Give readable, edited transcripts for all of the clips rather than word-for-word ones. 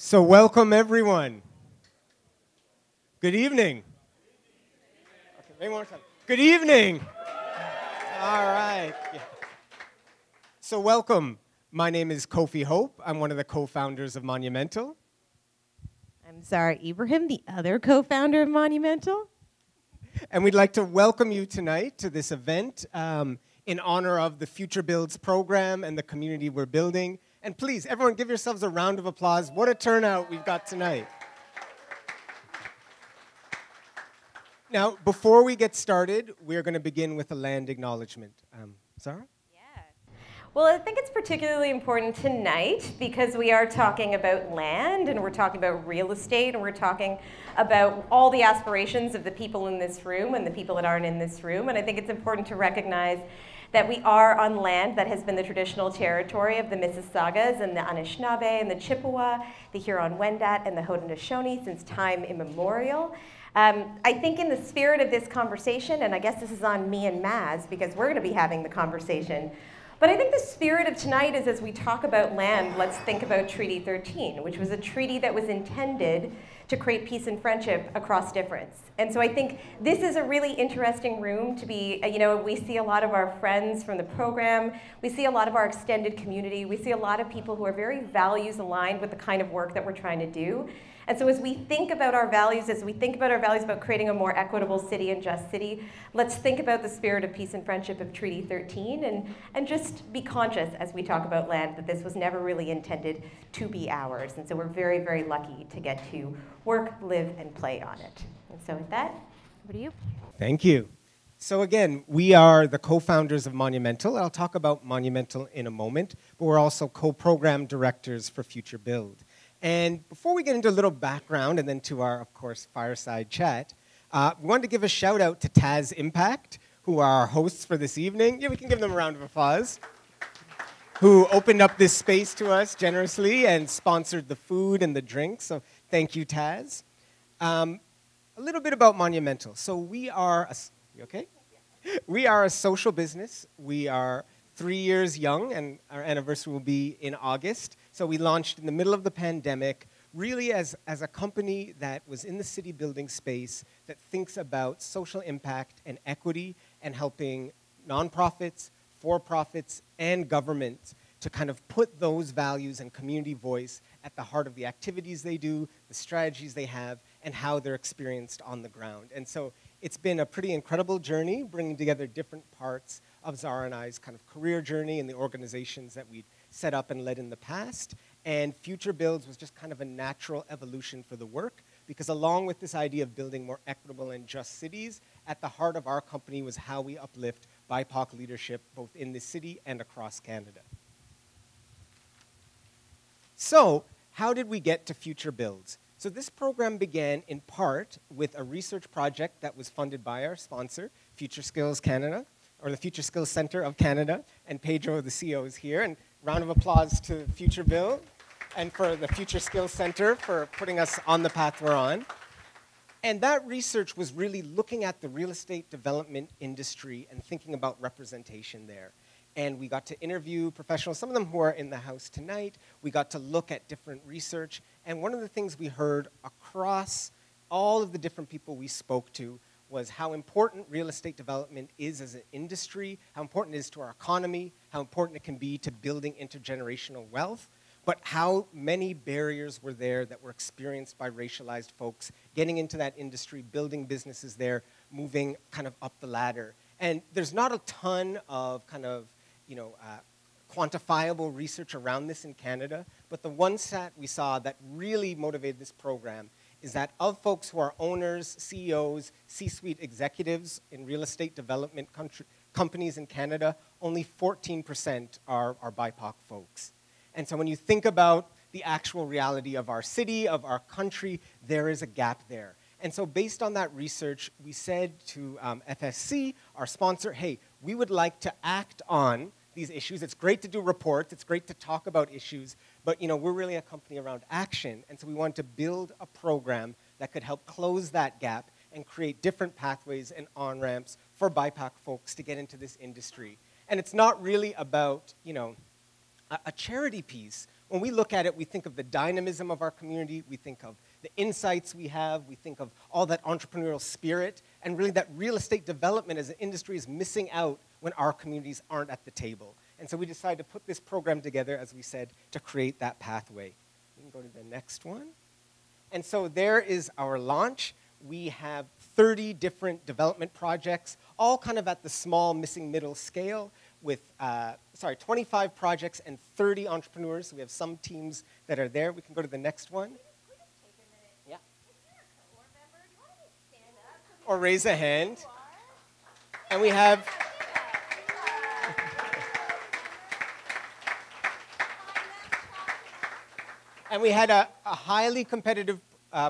So welcome everyone. Good evening. Okay, maybe more time. Good evening. All right. Yeah. So welcome. My name is Kofi Hope. I'm one of the co-founders of Monumental. I'm Zara Ibrahim, the other co-founder of Monumental. And we'd like to welcome you tonight to this event in honor of the FutureBUILDS program and the community we're building. And please, everyone give yourselves a round of applause. What a turnout we've got tonight. Now, before we get started, we're going to begin with a land acknowledgement. Zara? Well, I think it's particularly important tonight because we are talking about land and we're talking about real estate and we're talking about all the aspirations of the people in this room and the people that aren't in this room. And I think it's important to recognize that we are on land that has been the traditional territory of the Mississaugas and the Anishinaabe and the Chippewa, the Huron-Wendat and the Haudenosaunee since time immemorial. I think in the spirit of this conversation, and I guess this is on me and Maz because we're going to be having the conversation, but I think the spirit of tonight is as we talk about land, let's think about Treaty 13, which was a treaty that was intended to create peace and friendship across difference. And so I think this is a really interesting room to be, we see a lot of our friends from the program, we see a lot of our extended community, we see a lot of people who are very values aligned with the kind of work that we're trying to do. And so as we think about our values, about creating a more equitable city and just city, let's think about the spirit of peace and friendship of Treaty 13 and just be conscious as we talk about land that this was never really intended to be ours. And so we're very, very lucky to get to work, live, and play on it. And so with that, over to you. Thank you. So again, we are the co-founders of Monumental. I'll talk about Monumental in a moment, but we're also co-program directors for FutureBUILD. And before we get into a little background and then to our, of course, Fireside Chat, we wanted to give a shout out to TAS Impact, who are our hosts for this evening. Yeah, we can give them a round of applause. Who opened up this space to us generously and sponsored the food and the drinks. So thank you, TAS. A little bit about Monumental. So we are, you okay? We are a social business. We are 3 years young, and our anniversary will be in August. So we launched in the middle of the pandemic, really as a company that was in the city building space that thinks about social impact and equity and helping nonprofits, for-profits, and governments to kind of put those values and community voice at the heart of the activities they do, the strategies they have, and how they're experienced on the ground. And so it's been a pretty incredible journey, bringing together different parts of Zara and I's kind of career journey and the organizations that we'd set up and led in the past. And FutureBUILDS was just kind of a natural evolution for the work, because along with this idea of building more equitable and just cities, at the heart of our company was how we uplift BIPOC leadership both in the city and across Canada. So how did we get to FutureBUILDS? So this program began in part with a research project that was funded by our sponsor, Future Skills Canada, or the Future Skills Center of Canada, and Pedro, the CEO, is here. And round of applause to FutureBUILD and for the Future Skills Center for putting us on the path we're on. And that research was really looking at the real estate development industry and thinking about representation there. And we got to interview professionals, some of them who are in the house tonight. We got to look at different research. And one of the things we heard across all of the different people we spoke to was how important real estate development is as an industry, how important it is to our economy, how important it can be to building intergenerational wealth, but how many barriers were there that were experienced by racialized folks getting into that industry, building businesses there, moving kind of up the ladder. And there's not a ton of kind of, quantifiable research around this in Canada, but the one stat we saw that really motivated this program is that of folks who are owners, CEOs, C-suite executives in real estate development companies in Canada, only 14% are BIPOC folks. And so when you think about the actual reality of our city, of our country, there is a gap there. And so based on that research, we said to FSC, our sponsor, hey, we would like to act on these issues. It's great to do reports. It's great to talk about issues. But we're really a company around action. And so we wanted to build a program that could help close that gap and create different pathways and on-ramps for BIPOC folks to get into this industry. And it's not really about, a charity piece. when we look at it, we think of the dynamism of our community, we think of the insights we have, we think of all that entrepreneurial spirit, and really that real estate development as an industry is missing out when our communities aren't at the table. And so we decided to put this program together, as we said, to create that pathway. We can go to the next one. And so there is our launch. We have 30 different development projects, all kind of at the small, missing middle scale, with 25 projects and 30 entrepreneurs. So we have some teams that are there. We can go to the next one. Yeah. Or raise a hand. And we have... And we had a highly competitive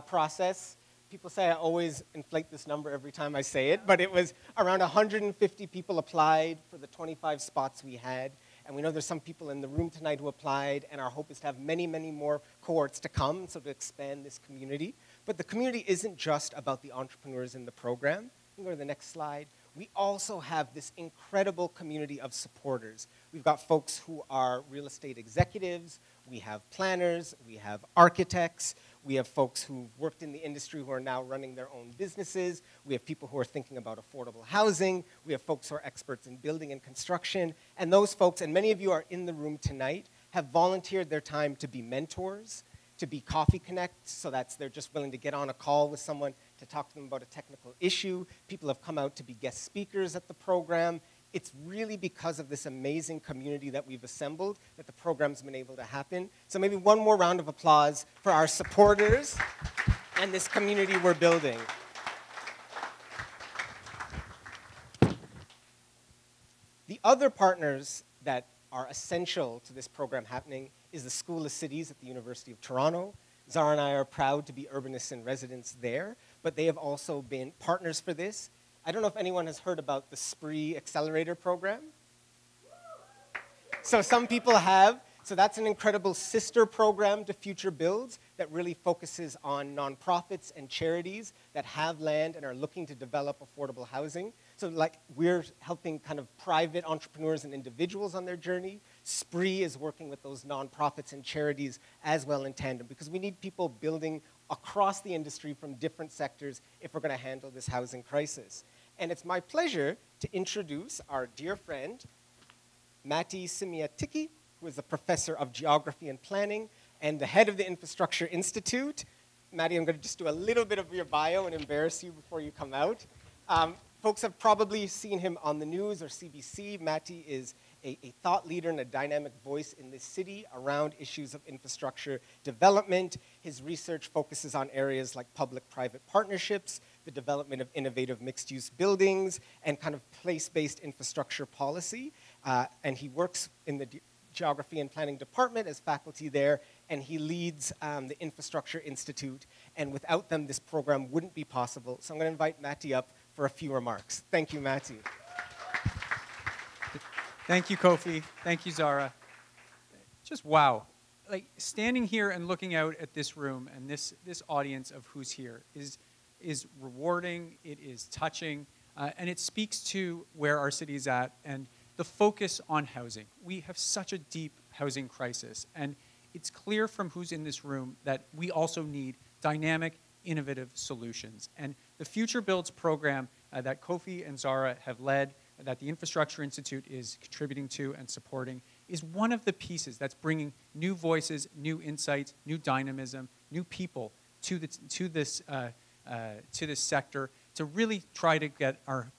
process. People say I always inflate this number every time I say it, but it was around 150 people applied for the 25 spots we had. And we know there's some people in the room tonight who applied, and our hope is to have many, many more cohorts to come, so to expand this community. But the community isn't just about the entrepreneurs in the program. You can go to the next slide. We also have this incredible community of supporters. We've got folks who are real estate executives, we have planners, we have architects, we have folks who've worked in the industry who are now running their own businesses, we have people who are thinking about affordable housing, we have folks who are experts in building and construction, and those folks, and many of you are in the room tonight, have volunteered their time to be mentors, to be coffee connects, so they're just willing to get on a call with someone to talk to them about a technical issue. People have come out to be guest speakers at the program. It's really because of this amazing community that we've assembled that the program's been able to happen. So maybe one more round of applause for our supporters and this community we're building. The other partners that are essential to this program happening is the School of Cities at the University of Toronto. Zara and I are proud to be urbanists in residence there, but they have also been partners for this. I don't know if anyone has heard about the SPREE Accelerator program. So some people have. So that's an incredible sister program to FutureBUILDS that really focuses on nonprofits and charities that have land and are looking to develop affordable housing. So like we're helping kind of private entrepreneurs and individuals on their journey. SPREE is working with those nonprofits and charities as well in tandem because we need people building across the industry from different sectors if we're going to handle this housing crisis. And it's my pleasure to introduce our dear friend, Matti Simiatiki, who is a professor of geography and planning and the head of the Infrastructure Institute. Matti, I'm going to just do a little bit of your bio and embarrass you before you come out. Folks have probably seen him on the news or CBC. Matti is a thought leader and a dynamic voice in this city around issues of infrastructure development. His research focuses on areas like public-private partnerships, the development of innovative mixed-use buildings, and kind of place-based infrastructure policy. And he works in the Geography and Planning Department as faculty there, and he leads the Infrastructure Institute. And without them, this program wouldn't be possible. So I'm going to invite Matti up for a few remarks. Thank you, Matti. Thank you, Kofi. Thank you, Zara. Just wow. Like standing here and looking out at this room and this audience of who's here is rewarding, it is touching, and it speaks to where our city is at and the focus on housing. We have such a deep housing crisis, and it's clear from who's in this room that we also need dynamic, innovative solutions. And the FutureBUILDS program that Kofi and Zara have led, that the Infrastructure Institute is contributing to and supporting, is one of the pieces that's bringing new voices, new insights, new dynamism, new people to this sector to really try to get our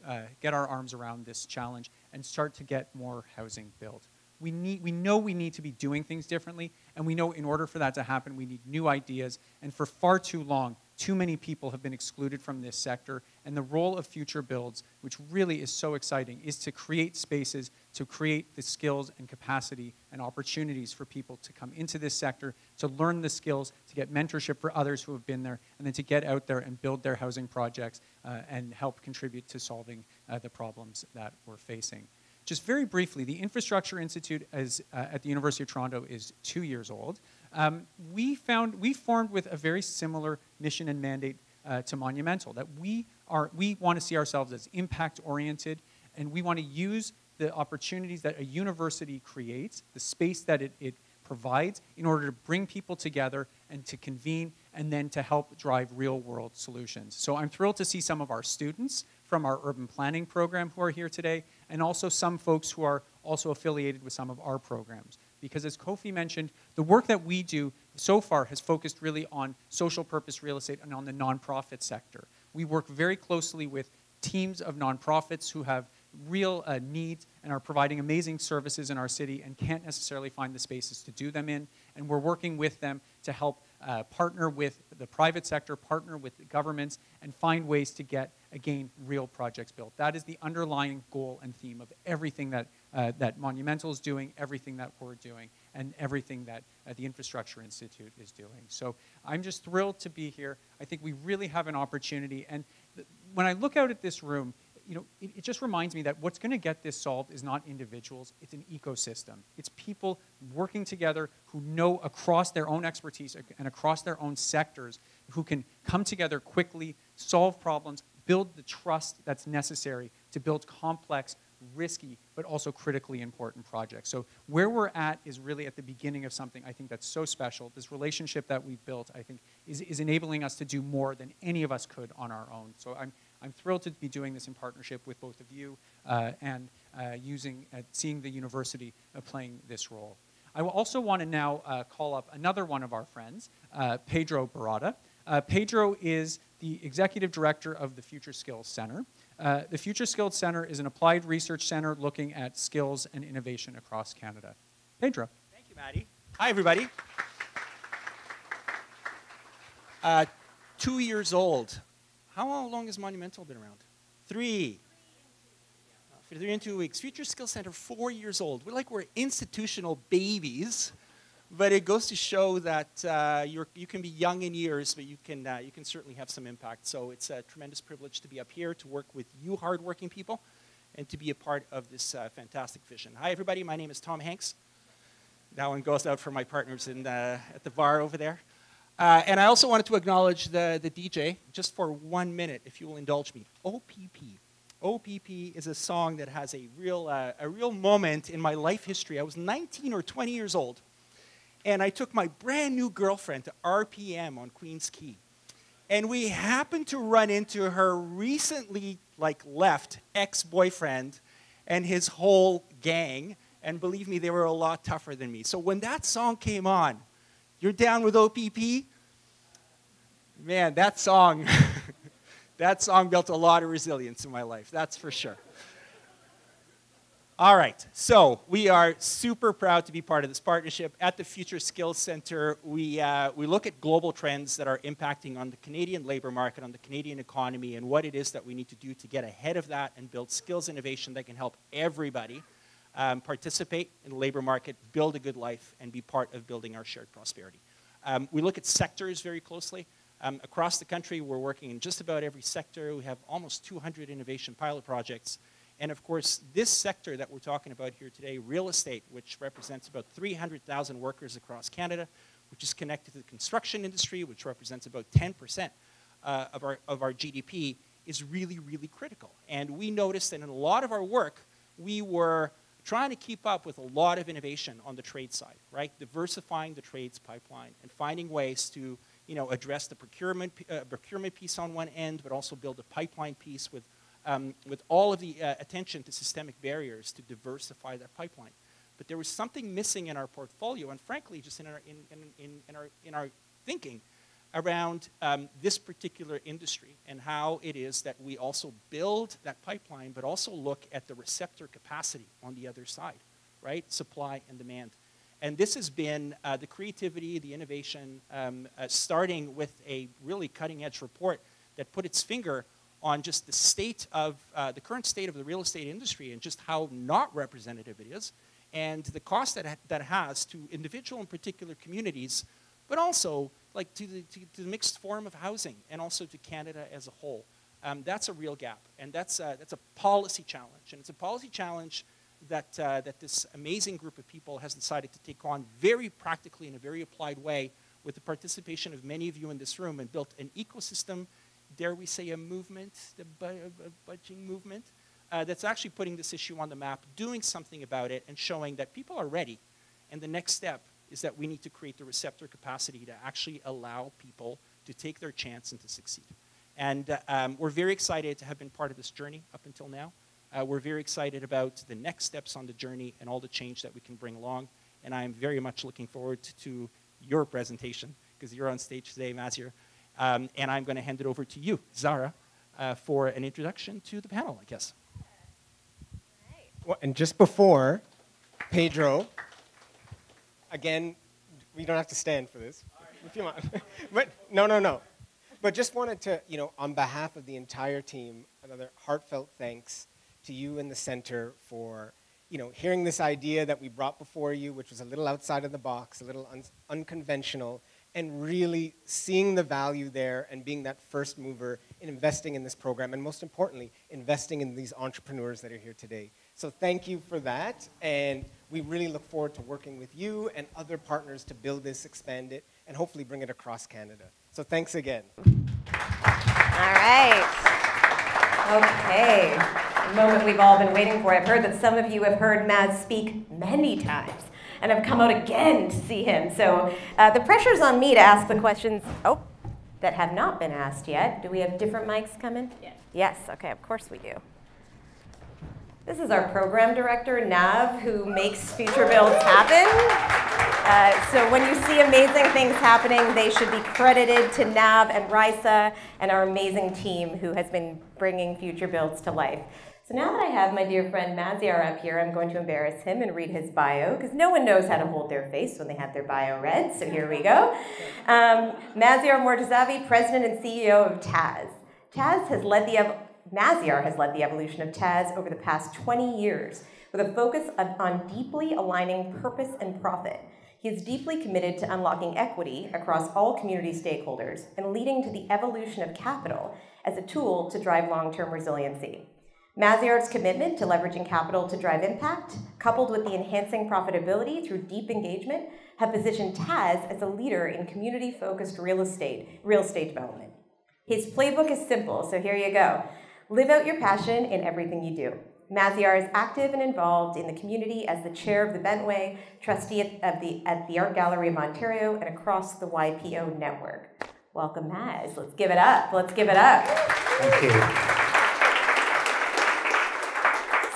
arms around this challenge and start to get more housing built. We know we need to be doing things differently, and we know in order for that to happen, we need new ideas. And for far too long, too many people have been excluded from this sector. And the role of FutureBUILDS, which really is so exciting, is to create spaces, to create the skills and capacity and opportunities for people to come into this sector, to learn the skills, to get mentorship for others who have been there, and then to get out there and build their housing projects and help contribute to solving the problems that we're facing. Just very briefly, the Infrastructure Institute at the University of Toronto is 2 years old. We formed with a very similar mission and mandate to Monumental, that we want to see ourselves as impact-oriented, and we want to use the opportunities that a university creates, the space that it provides in order to bring people together and to convene and then to help drive real-world solutions. So I'm thrilled to see some of our students from our urban planning program who are here today, and also some folks who are also affiliated with some of our programs. Because as Kofi mentioned, the work that we do so far has focused really on social purpose real estate and on the nonprofit sector. We work very closely with teams of nonprofits who have real needs and are providing amazing services in our city and can't necessarily find the spaces to do them in. And we're working with them to help partner with the private sector, partner with the governments, and find ways to get, again, real projects built. That is the underlying goal and theme of everything that, that Monumental is doing, everything that we're doing, and everything that the Infrastructure Institute is doing. So I'm just thrilled to be here. I think we really have an opportunity. And when I look out at this room, you know, it just reminds me that what's going to get this solved is not individuals, it's an ecosystem. It's people working together who know across their own expertise and across their own sectors, who can come together quickly, solve problems, build the trust that's necessary to build complex, risky, but also critically important projects. So where we're at is really at the beginning of something I think that's so special. This relationship that we've built, I think, is enabling us to do more than any of us could on our own. So I'm thrilled to be doing this in partnership with both of you and seeing the university playing this role. I will also want to now call up another one of our friends, Pedro Barada. Pedro is the executive director of the Future Skills Center. The Future Skills Center is an applied research center looking at skills and innovation across Canada. Pedro. Thank you, Maddie. Hi, everybody. 2 years old. How long has Monumental been around? 3. For 3 and 2 weeks. Future Skills Center, 4 years old. We're institutional babies, but it goes to show that you can be young in years, but you can certainly have some impact. So it's a tremendous privilege to be up here, to work with you hardworking people, and to be a part of this fantastic vision. Hi, everybody. My name is Tom Hanks. That one goes out for my partners at the bar over there. And I also wanted to acknowledge the DJ, just for 1 minute, if you will indulge me. OPP. OPP is a song that has a real moment in my life history. I was 19 or 20 years old, and I took my brand new girlfriend to RPM on Queens Quay. And we happened to run into her recently left ex-boyfriend and his whole gang. And believe me, they were a lot tougher than me. So when that song came on, you're down with OPP? Man, that song, that song built a lot of resilience in my life, that's for sure. All right, so we are super proud to be part of this partnership. At the Future Skills Center, we look at global trends that are impacting on the Canadian labor market, on the Canadian economy, and what it is that we need to do to get ahead of that and build skills innovation that can help everybody participate in the labor market, build a good life, and be part of building our shared prosperity. We look at sectors very closely. Across the country, we're working in just about every sector. We have almost 200 innovation pilot projects. And of course, this sector that we're talking about here today, real estate, which represents about 300,000 workers across Canada, which is connected to the construction industry, which represents about 10% of our GDP, is really, really critical. And we noticed that in a lot of our work, we were trying to keep up with a lot of innovation on the trade side, right? Diversifying the trades pipeline and finding ways to, address the procurement piece on one end, but also build a pipeline piece with all of the attention to systemic barriers to diversify that pipeline. But there was something missing in our portfolio, and frankly, just in our thinking around this particular industry and how it is that we also build that pipeline, but also look at the receptor capacity on the other side, right? Supply and demand. And this has been the creativity, the innovation, starting with a really cutting-edge report that put its finger on just the state of, the current state of the real estate industry and just how not representative it is, and the cost that has to individual and particular communities, but also to the mixed form of housing and also to Canada as a whole. That's a real gap, and that's a policy challenge, and it's a policy challenge that this amazing group of people has decided to take on very practically in a very applied way with the participation of many of you in this room, and built an ecosystem, dare we say a movement, a budging movement, that's actually putting this issue on the map, doing something about it, and showing that people are ready. And the next step is that we need to create the receptor capacity to actually allow people to take their chance and to succeed. And we're very excited to have been part of this journey up until now. We're very excited about the next steps on the journey and all the change that we can bring along. And I'm very much looking forward to your presentation, because you're on stage today, Mazyar. And I'm going to hand it over to you, Zara, for an introduction to the panel, I guess. Well, and just before, Pedro, again, we don't have to stand for this, if you want. But no. But just wanted to, on behalf of the entire team, another heartfelt thanks to you and the center for, hearing this idea that we brought before you, which was a little outside of the box, a little unconventional, and really seeing the value there and being that first mover in investing in this program, and most importantly, investing in these entrepreneurs that are here today. So thank you for that, and we really look forward to working with you and other partners to build this, expand it, and hopefully bring it across Canada. So thanks again. All right. Okay. The moment we've all been waiting for. I've heard that some of you have heard Maz speak many times and have come out again to see him. So the pressure's on me to ask the questions, that have not been asked yet. Do we have different mics coming? Yes. Yes, okay, of course we do. This is our program director, Nav, who makes FutureBUILDS happen. So when you see amazing things happening, they should be credited to Nav and Raisa and our amazing team who has been bringing FutureBUILDS to life. So now that I have my dear friend Mazyar up here, I'm going to embarrass him and read his bio, because no one knows how to hold their face when they have their bio read, so here we go. Mazyar Mortazavi, President and CEO of TAS. Mazyar has led the evolution of TAS over the past 20 years with a focus on deeply aligning purpose and profit. He is deeply committed to unlocking equity across all community stakeholders and leading to the evolution of capital as a tool to drive long-term resiliency. Mazyar's commitment to leveraging capital to drive impact, coupled with the enhancing profitability through deep engagement, have positioned TAS as a leader in community-focused real estate development. His playbook is simple, so here you go. Live out your passion in everything you do. Mazyar is active and involved in the community as the chair of the Bentway, trustee at the Art Gallery of Ontario, and across the YPO network. Welcome, Maz. Let's give it up. Let's give it up. Thank you.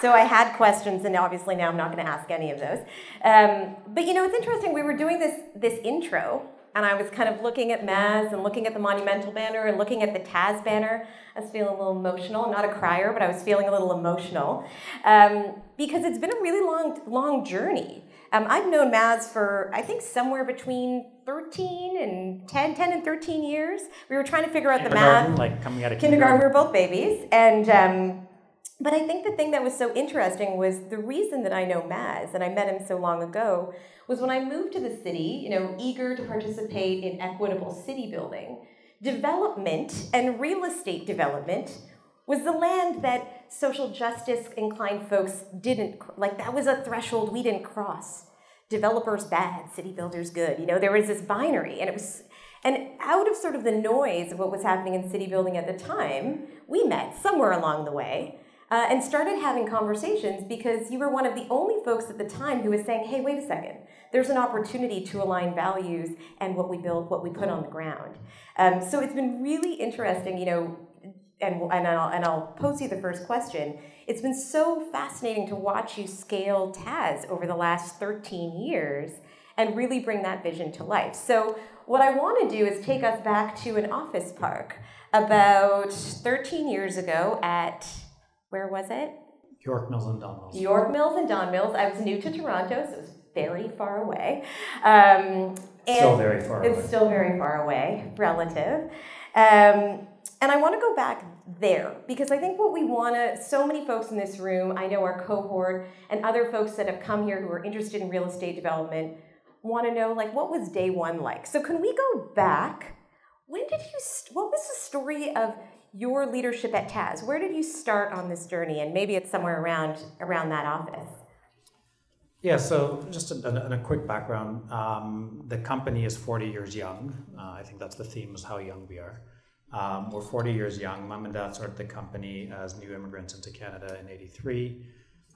So I had questions, and obviously now I'm not going to ask any of those. But it's interesting. We were doing this intro, and I was kind of looking at Maz and looking at the Monumental banner and looking at the TAS banner. I was feeling a little emotional. I'm not a crier, but I was feeling a little emotional because it's been a really long journey. I've known Maz for, I think, somewhere between 10 and 13 years. We were trying to figure out the math. Like coming out of kindergarten. We were both babies. But I think the thing that was so interesting was the reason that I know Maz, and I met him so long ago, was when I moved to the city, eager to participate in equitable city building. Development and real estate development was the land that social justice inclined folks didn't, that was a threshold we didn't cross. Developers bad, city builders good. There was this binary, and out of sort of the noise of what was happening in city building at the time, we met somewhere along the way and started having conversations because you were one of the only folks at the time who was saying, hey, wait a second, there's an opportunity to align values and what we build, what we put on the ground. So it's been really interesting, and I'll pose you the first question. It's been so fascinating to watch you scale TAS over the last 13 years and really bring that vision to life. So what I want to do is take us back to an office park about 13 years ago at, where was it? York Mills and Don Mills. York Mills and Don Mills. I was new to Toronto, so it was very far away. Still very far away. It's still very far away, relative. And I want to go back there because I think what we want to, so many folks in this room, I know our cohort and other folks that have come here who are interested in real estate development want to know, what was day one like? So can we go back? What was the story of your leadership at TAS? Where did you start on this journey? And maybe it's somewhere around that office. Yeah, so just a quick background. The company is 40 years young. I think that's the theme, is how young we are. We're 40 years young. Mom and Dad started the company as new immigrants into Canada in '83.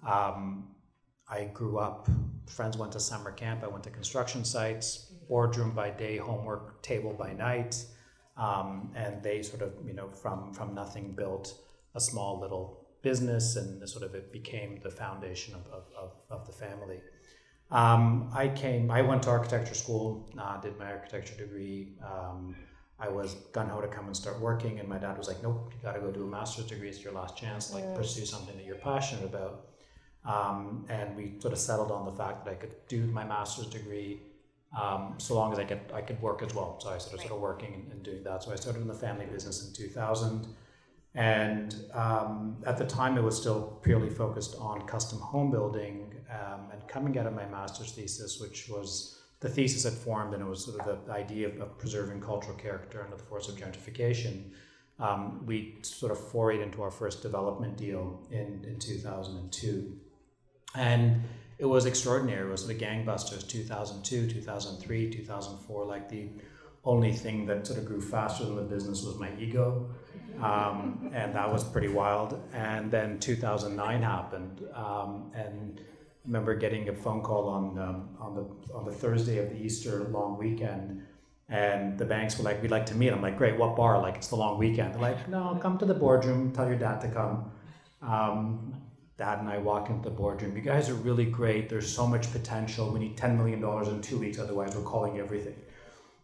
I grew up Friends went to summer camp, I went to construction sites, boardroom by day, homework table by night. And they sort of, from nothing built a small little business, and sort of it became the foundation of the family. I went to architecture school, did my architecture degree. I was gung-ho to come and start working, and my dad was like, nope, you gotta go do a master's degree, it's your last chance, like pursue something that you're passionate about. And we sort of settled on the fact that I could do my master's degree so long as I could work as well. So I started working and doing that. So I started in the family business in 2000. And at the time, it was still purely focused on custom home building. And coming out of my master's thesis, which was the thesis had formed, and it was sort of the idea of preserving cultural character under the force of gentrification. We sort of forayed into our first development deal in 2002. And it was extraordinary. It was the gangbusters, 2002, 2003, 2004. Like, the only thing that sort of grew faster than the business was my ego. And that was pretty wild. And then 2009 happened. And I remember getting a phone call on the Thursday of the Easter long weekend. And the banks were like, we'd like to meet. I'm like, great, what bar? Like, it's the long weekend. They're like, no, come to the boardroom, tell your dad to come. Dad and I walked into the boardroom. You guys are really great. There's so much potential. We need $10 million in 2 weeks, otherwise we're calling everything.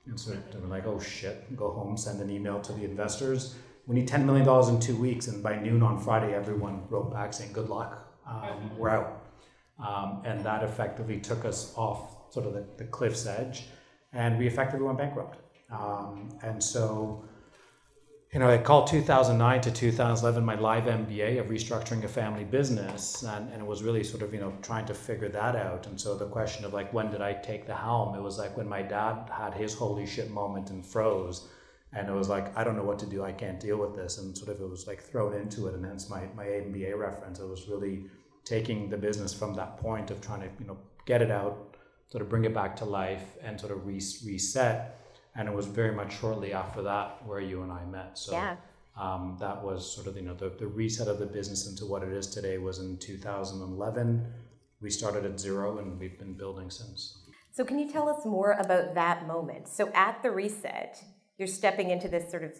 And so we're like, oh shit, go home, send an email to the investors. We need $10 million in 2 weeks. And by noon on Friday, everyone wrote back saying, good luck, we're out. And that effectively took us off sort of the cliff's edge. And we effectively went bankrupt. And so, I called 2009 to 2011 my live MBA of restructuring a family business, and it was really sort of, trying to figure that out. And so the question of like, when did I take the helm? It was like when my dad had his holy shit moment and froze, and it was like, I don't know what to do, I can't deal with this. And sort of it was like thrown into it, and hence my MBA reference. It was really taking the business from that point of trying to, get it out, sort of bring it back to life and sort of reset. And it was very much shortly after that where you and I met. So yeah. That was sort of, the reset of the business into what it is today was in 2011. We started at zero and we've been building since. So can you tell us more about that moment? So at the reset, you're stepping into this sort of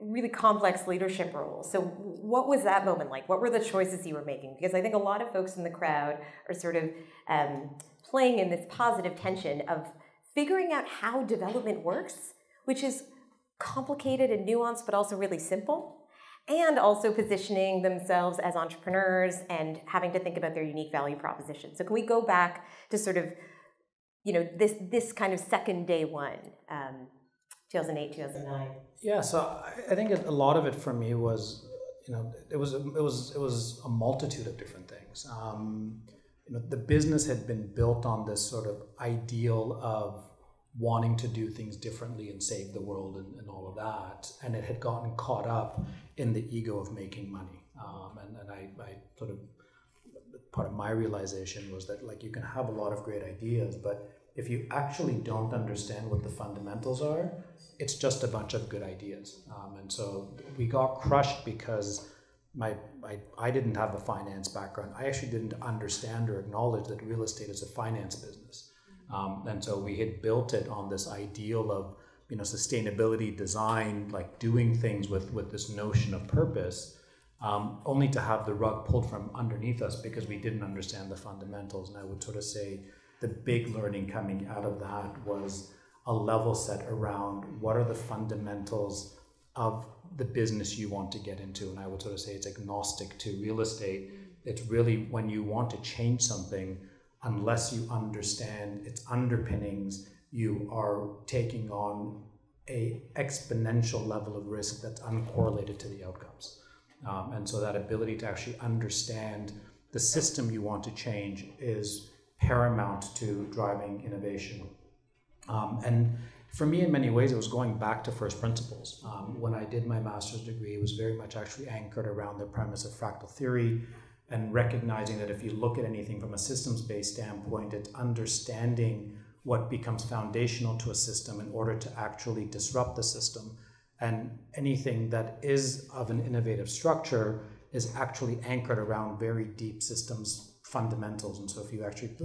really complex leadership role. So what was that moment like? What were the choices you were making? Because I think a lot of folks in the crowd are sort of playing in this positive tension of figuring out how development works, which is complicated and nuanced, but also really simple, and also positioning themselves as entrepreneurs and having to think about their unique value proposition. So can we go back to sort of, this kind of second day one, 2008, 2009? Yeah, so I think a lot of it for me was, it was a multitude of different things. The business had been built on this sort of ideal of wanting to do things differently and save the world and all of that. And it had gotten caught up in the ego of making money. And I sort of, part of my realization was that like you can have a lot of great ideas, but if you actually don't understand what the fundamentals are, it's just a bunch of good ideas. And so we got crushed because I didn't have a finance background. I actually didn't understand or acknowledge that real estate is a finance business. And so we had built it on this ideal of, sustainability, design, like doing things with this notion of purpose, only to have the rug pulled from underneath us because we didn't understand the fundamentals. And I would sort of say the big learning coming out of that was a level set around what are the fundamentals of the business you want to get into. And I would sort of say it's agnostic to real estate. It's really when you want to change something, unless you understand its underpinnings, you are taking on a exponential level of risk that's uncorrelated to the outcomes. And so that ability to actually understand the system you want to change is paramount to driving innovation. And for me, in many ways, it was going back to first principles. When I did my master's degree, it was very much actually anchored around the premise of fractal theory and recognizing that if you look at anything from a systems-based standpoint, it's understanding what becomes foundational to a system in order to actually disrupt the system. And anything that is of an innovative structure is actually anchored around very deep systems fundamentals. And so if you actually,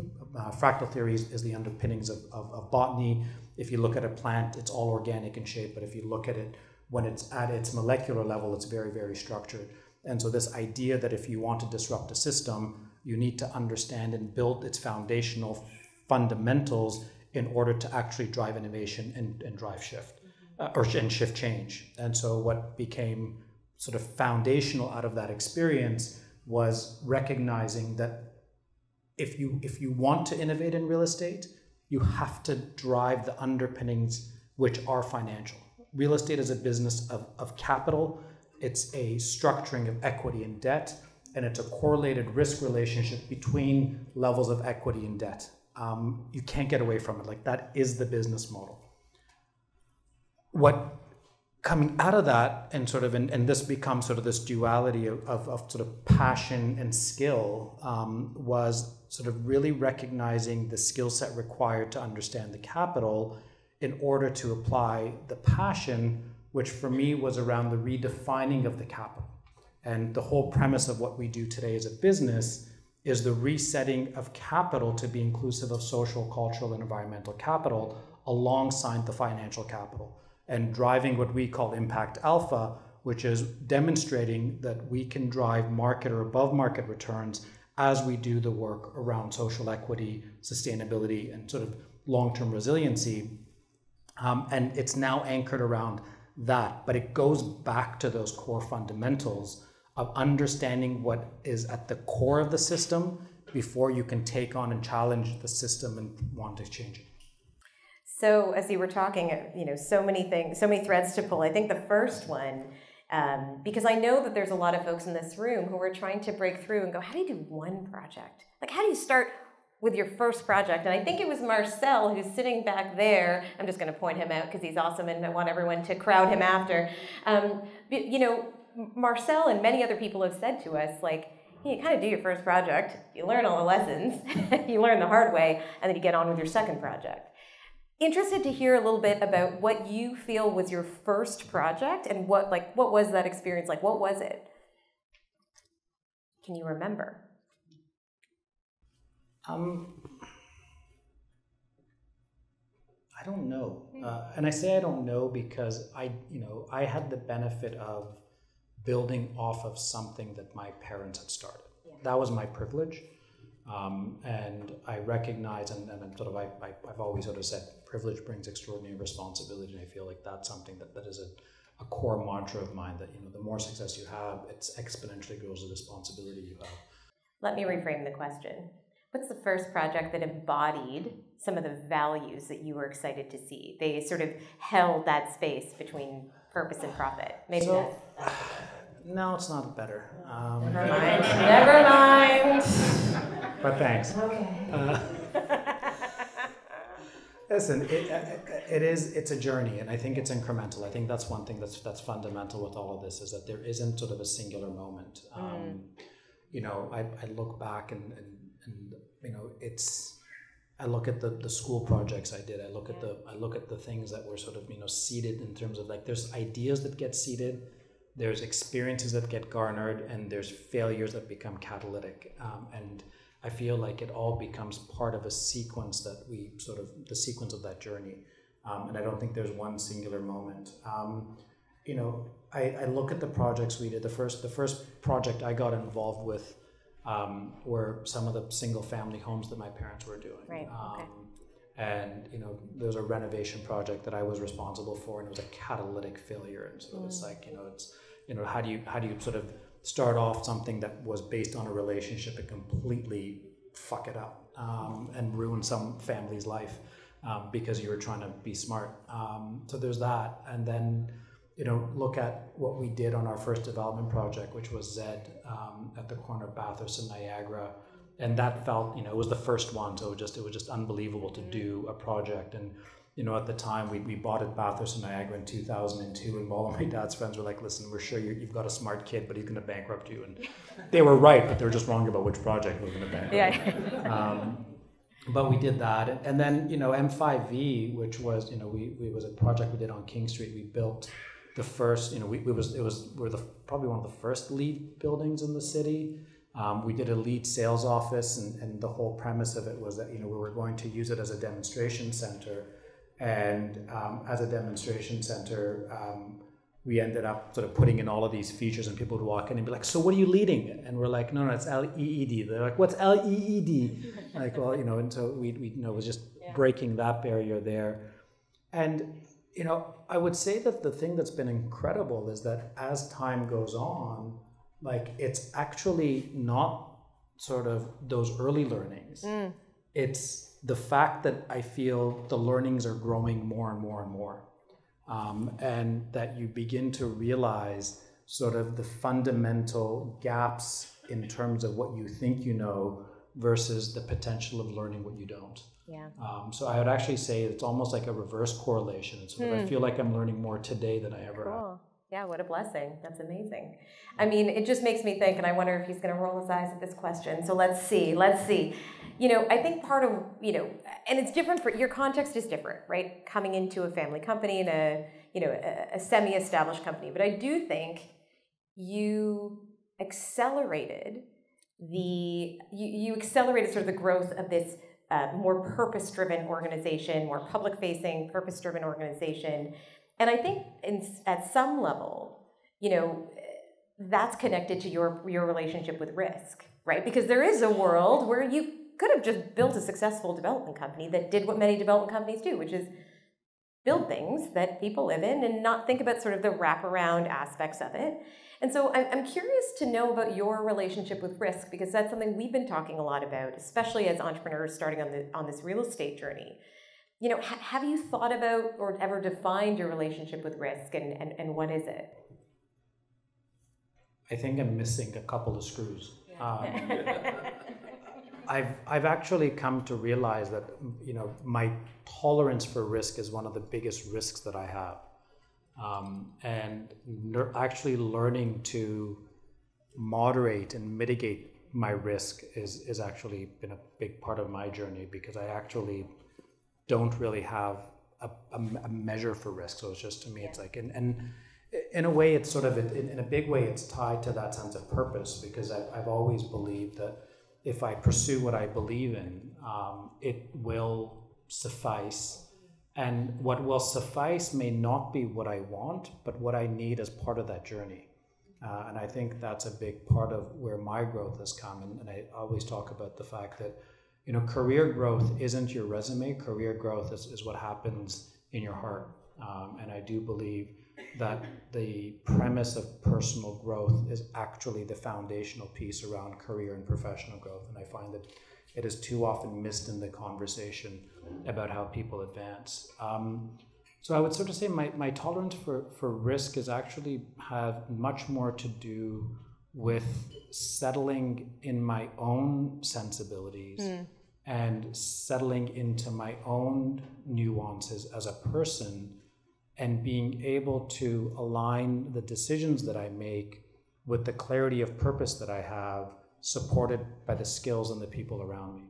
fractal theory is the underpinnings of botany. If you look at a plant, it's all organic in shape, but if you look at it when it's at its molecular level, it's very, very structured. And so this idea that if you want to disrupt a system, you need to understand and build its foundational fundamentals in order to actually drive innovation and drive shift, and shift change. And so what became sort of foundational out of that experience was recognizing that if you want to innovate in real estate, you have to drive the underpinnings which are financial. Real estate is a business of capital. It's a structuring of equity and debt, and it's a correlated risk relationship between levels of equity and debt. You can't get away from it. Like, that is the business model. What coming out of that, and sort of, and this becomes sort of this duality of sort of passion and skill, was sort of really recognizing the skill set required to understand the capital in order to apply the passion, which for me was around the redefining of the capital. And the whole premise of what we do today as a business is the resetting of capital to be inclusive of social, cultural, and environmental capital alongside the financial capital, and driving what we call Impact Alpha, which is demonstrating that we can drive market or above market returns as we do the work around social equity, sustainability, and sort of long-term resiliency. And it's now anchored around that, but it goes back to those core fundamentals of understanding what is at the core of the system before you can take on and challenge the system and want to change it. So as you were talking, so many things, so many threads to pull. I think the first one, because I know that there's a lot of folks in this room who are trying to break through and go, how do you do one project? Like, how do you start with your first project? And I think it was Marcel who's sitting back there. I'm just going to point him out because he's awesome and I want everyone to crowd him after. Marcel and many other people have said to us, like, you kind of do your first project, you learn all the lessons, you learn the hard way, and then you get on with your second project. Interested to hear a little bit about what you feel was your first project and what was that experience like? What was it? Can you remember? I don't know. And I say I don't know because I had the benefit of building off of something that my parents had started. Yeah. That was my privilege. And I recognize, and I've always sort of said, privilege brings extraordinary responsibility, and I feel like that's something that is a core mantra of mine, that the more success you have, it exponentially grows the responsibility you have. Let me reframe the question. What's the first project that embodied some of the values that you were excited to see? They sort of held that space between purpose and profit. Maybe that's... No, it's not better. Never mind. Never mind. But thanks. Okay. Listen, it's a journey, and I think it's incremental. I think that's one thing that's fundamental with all of this, is that there isn't sort of a singular moment. I look back and I look at the school projects I did. I look at the things that were sort of seeded in terms of, like, there's ideas that get seeded, there's experiences that get garnered, and there's failures that become catalytic. And I feel like it all becomes part of a sequence that the sequence of that journey. And I don't think there's one singular moment. I look at the projects we did. The first project I got involved with were some of the single family homes that my parents were doing. Right. Okay. And there was a renovation project that I was responsible for, and it was a catalytic failure. And so it's like, how do you sort of start off something that was based on a relationship and completely fuck it up and ruin some family's life because you were trying to be smart. So there's that. And then, look at what we did on our first development project, which was Zed at the corner of Bathurst and Niagara. And that felt, it was the first one, so it was just unbelievable to do a project. And at the time we bought at Bathurst and Niagara in 2002, and all of my dad's friends were like, "Listen, we're sure you've got a smart kid, but he's going to bankrupt you." And they were right, but they were just wrong about which project was going to bankrupt. Yeah. But we did that, and then M5V, which was we was a project we did on King Street. We built the first, we're probably one of the first LEED buildings in the city. We did a lead sales office, and the whole premise of it was that, we were going to use it as a demonstration center. And as a demonstration center, we ended up sort of putting in all of these features, and people would walk in and be like, so what are you leading? And we're like, no, it's LEED. They're like, what's LEED? Like, well, and so we was just breaking that barrier there. And, I would say that the thing that's been incredible is that as time goes on, like, it's actually not sort of those early learnings. It's the fact that I feel the learnings are growing more and more and more. And that you begin to realize sort of the fundamental gaps in terms of what you think you know versus the potential of learning what you don't. Yeah. So I would actually say it's almost like a reverse correlation. It's sort of, I feel like I'm learning more today than I ever have. Yeah, what a blessing. That's amazing. I mean, it just makes me think, and I wonder if he's going to roll his eyes at this question. So let's see. I think part of, and it's different for, your context is different, right? Coming into a family company and a semi-established company. But I do think you accelerated sort of the growth of this more purpose-driven organization, more public-facing, purpose-driven organization. And I think at some level, that's connected to your relationship with risk, right? Because there is a world where you could have just built a successful development company that did what many development companies do, which is build things that people live in and not think about sort of the wraparound aspects of it. And so I'm curious to know about your relationship with risk, because that's something we've been talking a lot about, especially as entrepreneurs starting on this real estate journey. Have you thought about or ever defined your relationship with risk, and what is it? I think I'm missing a couple of screws. I've actually come to realize that, my tolerance for risk is one of the biggest risks that I have. And actually learning to moderate and mitigate my risk is actually been a big part of my journey, because I actually don't really have a measure for risk. So it's just, to me, it's like, and in a way, it's sort of, in a big way, it's tied to that sense of purpose, because I've always believed that if I pursue what I believe in, it will suffice. And what will suffice may not be what I want, but what I need as part of that journey. And I think that's a big part of where my growth has come. And I always talk about the fact that, career growth isn't your resume. Career growth is what happens in your heart. And I do believe that the premise of personal growth is actually the foundational piece around career and professional growth. And I find that it is too often missed in the conversation about how people advance. So I would sort of say my tolerance for risk is actually have much more to do with settling in my own sensibilities and settling into my own nuances as a person, and being able to align the decisions that I make with the clarity of purpose that I have, supported by the skills and the people around me.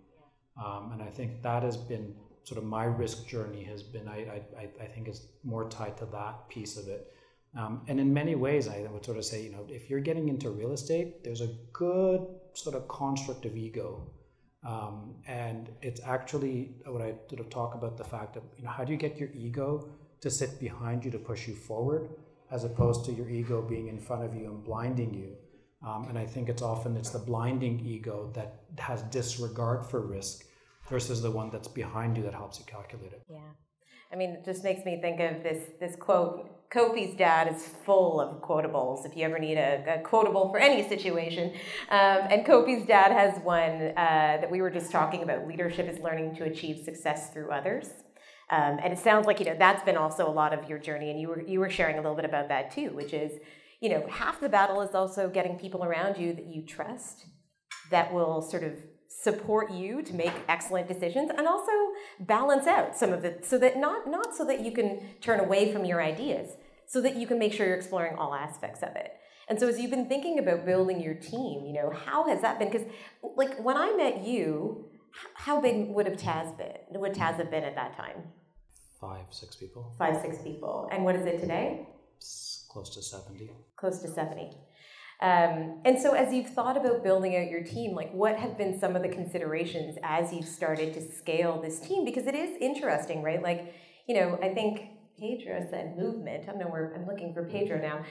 And I think that has been sort of my risk journey has been, I think is more tied to that piece of it. And in many ways, I would sort of say, if you're getting into real estate, there's a good sort of construct of ego. And it's actually what I sort of talk about, the fact of, how do you get your ego to sit behind you to push you forward, as opposed to your ego being in front of you and blinding you. And I think it's the blinding ego that has disregard for risk versus the one that's behind you that helps you calculate it. Yeah. I mean, it just makes me think of this quote. Kofi's dad is full of quotables, if you ever need a quotable for any situation. And Kofi's dad has one that we were just talking about. Leadership is learning to achieve success through others. And it sounds like, that's been also a lot of your journey, and you were sharing a little bit about that too, which is, half the battle is also getting people around you that you trust, that will sort of support you to make excellent decisions, and also balance out some of it, so that not so that you can turn away from your ideas, so that you can make sure you're exploring all aspects of it. And so as you've been thinking about building your team, how has that been? Because like when I met you, how big would TAS have been at that time? 5-6 people. 5-6 people. And what is it today? Close to 70. Close to 70. And so as you've thought about building out your team, like what have been some of the considerations as you've started to scale this team? Because it is interesting, right? Like, you know, I think Pedro said movement. I don't know where, I'm looking for Pedro now.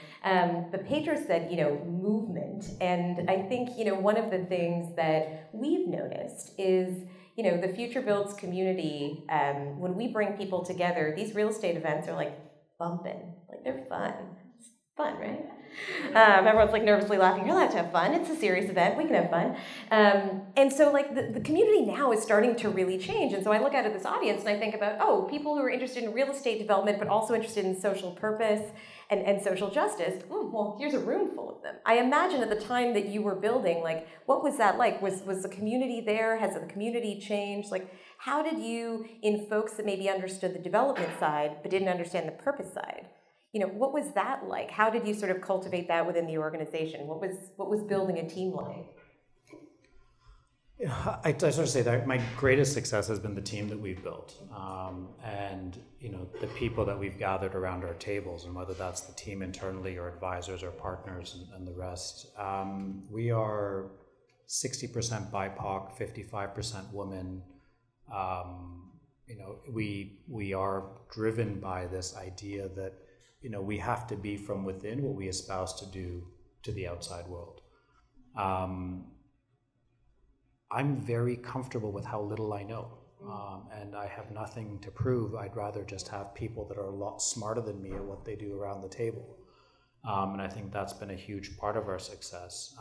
But Pedro said, you know, movement. And I think, you know, one of the things that we've noticed is, you know, the FutureBUILDS community, when we bring people together, these real estate events are like bumping. Like they're fun. It's fun, right? Everyone's like nervously laughing. You're allowed to have fun. It's a serious event. We can have fun. And so like the community now is starting to really change. And so I look out at this audience and I think about, oh, people who are interested in real estate development, but also interested in social purpose and social justice. Well, here's a room full of them. I imagine at the time that you were building, like, what was that like? Was the community there? Has the community changed? Like, how did you, in folks that maybe understood the development side, but didn't understand the purpose side, you know, what was that like? How did you sort of cultivate that within the organization? What was building a team like? I sort of say that my greatest success has been the team that we've built, and you know, the people that we've gathered around our tables, and whether that's the team internally or advisors or partners and the rest. We are 60% BIPOC, 55% women. You know, we are driven by this idea that, you know, we have to be from within what we espouse to do to the outside world. I'm very comfortable with how little I know, and I have nothing to prove. I'd rather just have people that are a lot smarter than me at what they do around the table. And I think that's been a huge part of our success.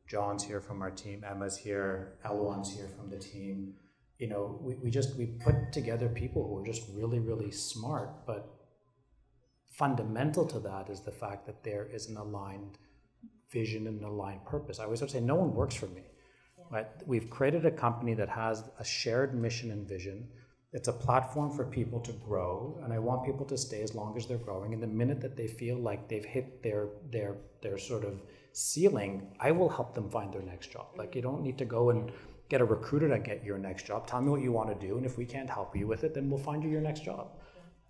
John's here from our team, Emma's here, Elwan's here from the team. You know, we put together people who are just really, really smart, but fundamental to that is the fact that there is an aligned vision and an aligned purpose. I always have to say, no one works for me. Right? We've created a company that has a shared mission and vision. It's a platform for people to grow, and I want people to stay as long as they're growing. And the minute that they feel like they've hit their sort of ceiling, I will help them find their next job. Like, you don't need to go and get a recruiter to get your next job. Tell me what you want to do, and if we can't help you with it, then we'll find you your next job.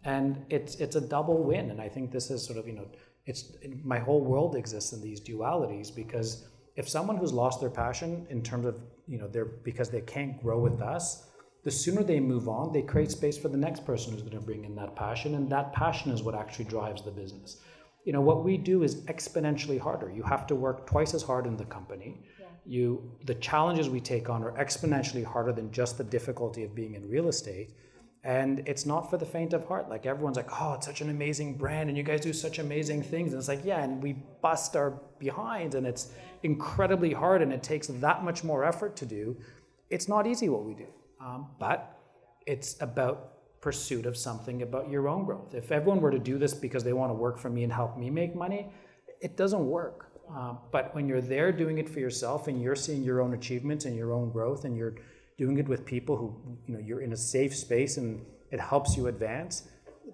And it's a double win. And I think this is sort of, you know, my whole world exists in these dualities, because if someone who's lost their passion in terms of, you know, because they can't grow with us, the sooner they move on, they create space for the next person who's going to bring in that passion, and that passion is what actually drives the business. You know, what we do is exponentially harder. You have to work twice as hard in the company. Yeah. The challenges we take on are exponentially harder than just the difficulty of being in real estate. And it's not for the faint of heart. Like, everyone's like, oh, it's such an amazing brand and you guys do such amazing things. And it's like, yeah, and we bust our behinds and it's incredibly hard and it takes that much more effort to do. It's not easy what we do, but it's about pursuit of something about your own growth. If everyone were to do this because they want to work for me and help me make money, it doesn't work. But when you're there doing it for yourself and you're seeing your own achievements and your own growth and you're doing it with people who, you know, you're in a safe space and it helps you advance,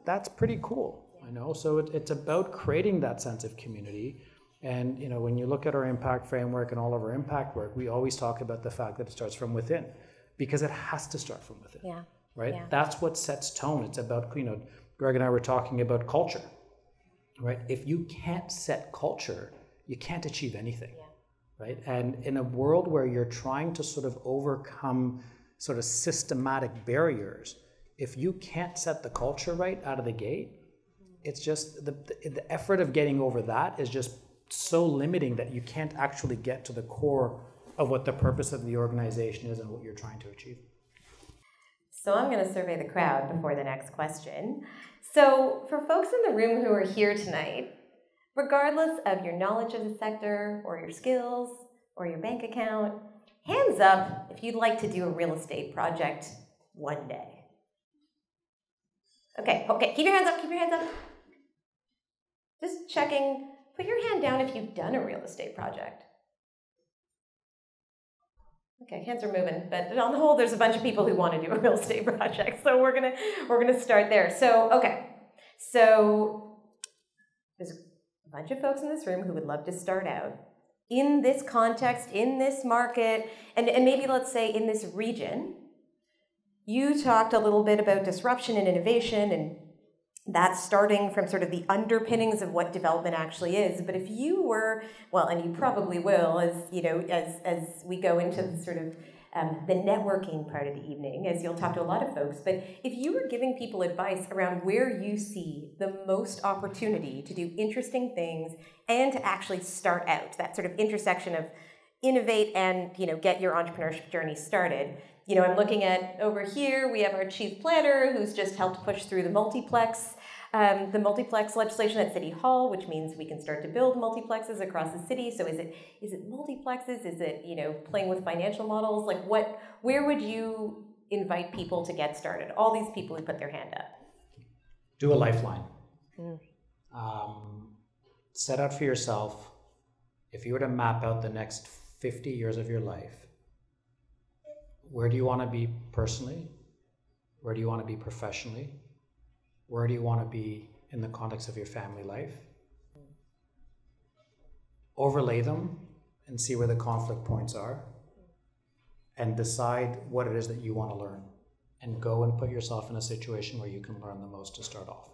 that's pretty cool, I know. So it's about creating that sense of community. And, you know, when you look at our impact framework and all of our impact work, we always talk about the fact that it starts from within, because it has to start from within. Yeah. Right? Yeah. That's what sets tone. It's about, you know, Greg and I were talking about culture, right? If you can't set culture, you can't achieve anything. Yeah. Right? And in a world where you're trying to sort of overcome sort of systematic barriers, if you can't set the culture right out of the gate, it's just the effort of getting over that is just so limiting that you can't actually get to the core of what the purpose of the organization is and what you're trying to achieve. So I'm going to survey the crowd before the next question. So for folks in the room who are here tonight, regardless of your knowledge of the sector or your skills or your bank account, hands up if you'd like to do a real estate project one day. Okay, keep your hands up, Just checking, put your hand down if you've done a real estate project. Okay, hands are moving, but on the whole, there's a bunch of people who want to do a real estate project, so we're gonna start there. So, okay, so there's a bunch of folks in this room who would love to start out in this context, in this market, and maybe let's say in this region. You talked a little bit about disruption and innovation That's starting from sort of the underpinnings of what development actually is. But if you were, well, and you probably will, as you know, as we go into the sort of the networking part of the evening, as you'll talk to a lot of folks. But if you were giving people advice around where you see the most opportunity to do interesting things and to actually start out, that sort of intersection of innovate and, you know, get your entrepreneurship journey started. You know, I'm looking at over here, we have our chief planner who's just helped push through the multiplex legislation at City Hall, which means we can start to build multiplexes across the city. So is it multiplexes? Is it, you know, playing with financial models? Like where would you invite people to get started? All these people who put their hand up. Do a lifeline. Set out for yourself, if you were to map out the next 50 years of your life, where do you want to be personally? Where do you want to be professionally? Where do you want to be in the context of your family life? Overlay them and see where the conflict points are and decide what it is that you want to learn and go and put yourself in a situation where you can learn the most to start off.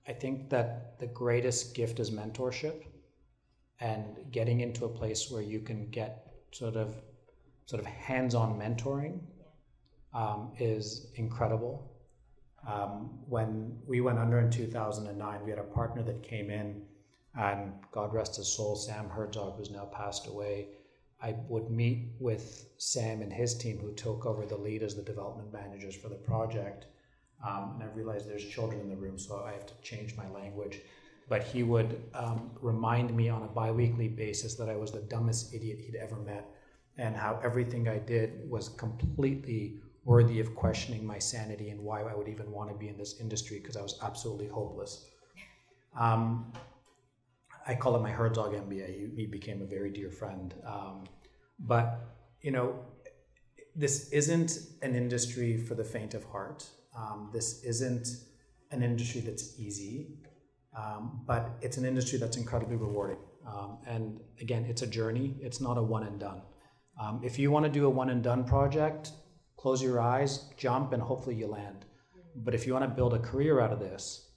I think that the greatest gift is mentorship and getting into a place where you can get sort of hands-on mentoring is incredible. When we went under in 2009, we had a partner that came in, and God rest his soul, Sam Herzog, who's now passed away. I would meet with Sam and his team, who took over the lead as the development managers for the project. And I realized there's children in the room, so I have to change my language. But he would remind me on a bi-weekly basis that I was the dumbest idiot he'd ever met, and how everything I did was completely worthy of questioning my sanity and why I would even want to be in this industry, because I was absolutely hopeless. I call it my Herzog MBA. He became a very dear friend. But, you know, this isn't an industry for the faint of heart. This isn't an industry that's easy, but it's an industry that's incredibly rewarding. And again, it's a journey. It's not a one and done. If you want to do a one and done project, close your eyes, jump, and hopefully you land. But if you want to build a career out of this,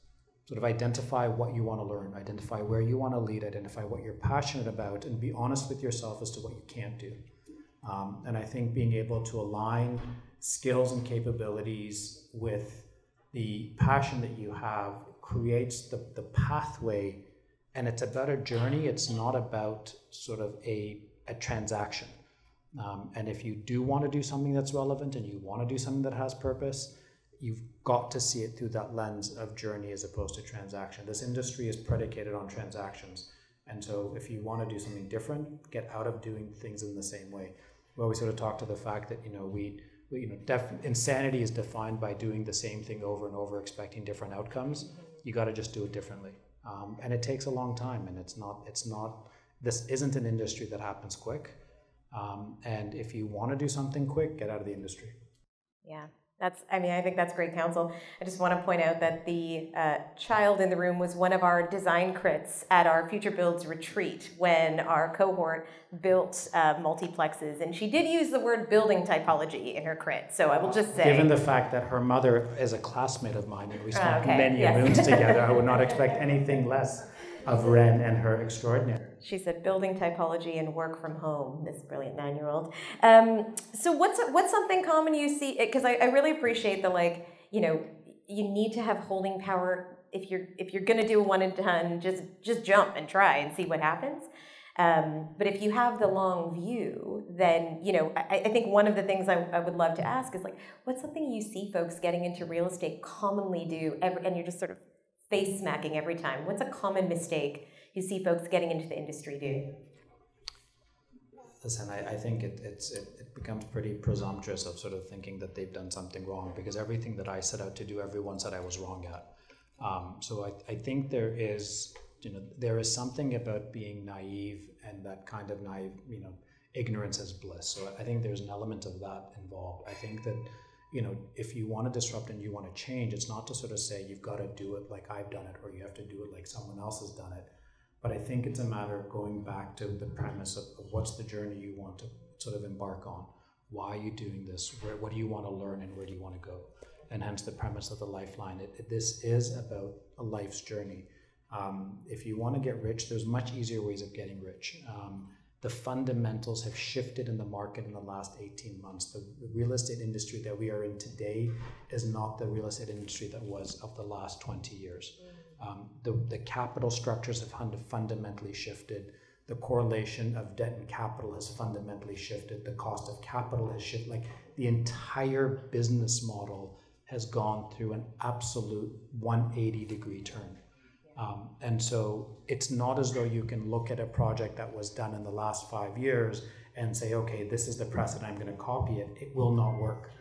sort of identify what you want to learn, identify where you want to lead, identify what you're passionate about, and be honest with yourself as to what you can't do. And I think being able to align skills and capabilities with the passion that you have creates the pathway, and it's about a journey. It's not about sort of a transaction. And if you do want to do something that's relevant and you want to do something that has purpose, you've got to see it through that lens of journey as opposed to transaction. This industry is predicated on transactions. And so if you want to do something different, get out of doing things in the same way. We always sort of talk to the fact that, insanity is defined by doing the same thing over and over, expecting different outcomes. You got to just do it differently. And it takes a long time, and this isn't an industry that happens quick. And if you want to do something quick, get out of the industry. Yeah, I think that's great counsel. I just want to point out that the child in the room was one of our design crits at our FutureBUILDS retreat when our cohort built multiplexes. And she did use the word building typology in her crit. So I will just say, given the fact that her mother is a classmate of mine and we spent many moons together, I would not expect anything less of Ren and her extraordinary. She said building typology and work from home, this brilliant 9-year-old. So what's something common you see? Because I really appreciate the, you need to have holding power. If you're going to do a one and done, just jump and try and see what happens. But if you have the long view, then, I think one of the things I would love to ask is, what's something you see folks getting into real estate commonly do, and you're just sort of face smacking every time? What's a common mistake you see folks getting into the industry do? Listen, I think it becomes pretty presumptuous of sort of thinking that they've done something wrong, because everything that I set out to do, everyone said I was wrong at. So I think there is something about being naive, and that kind of naive, ignorance is bliss. So I think there's an element of that involved. I think that, if you want to disrupt and you want to change, it's not to sort of say you've got to do it like I've done it, or you have to do it like someone else has done it. But I think it's a matter of going back to the premise of what's the journey you want to sort of embark on. Why are you doing this? What do you want to learn, and where do you want to go? and hence the premise of the lifeline. This is about a life's journey. If you want to get rich, there's much easier ways of getting rich. The fundamentals have shifted in the market in the last 18 months. The real estate industry that we are in today is not the real estate industry that was of the last 20 years. The capital structures have fundamentally shifted. The correlation of debt and capital has fundamentally shifted. The cost of capital has shifted. Like, the entire business model has gone through an absolute 180-degree turn. And so it's not as though you can look at a project that was done in the last 5 years and say, okay, this is the precedent, I'm going to copy it. It will not work.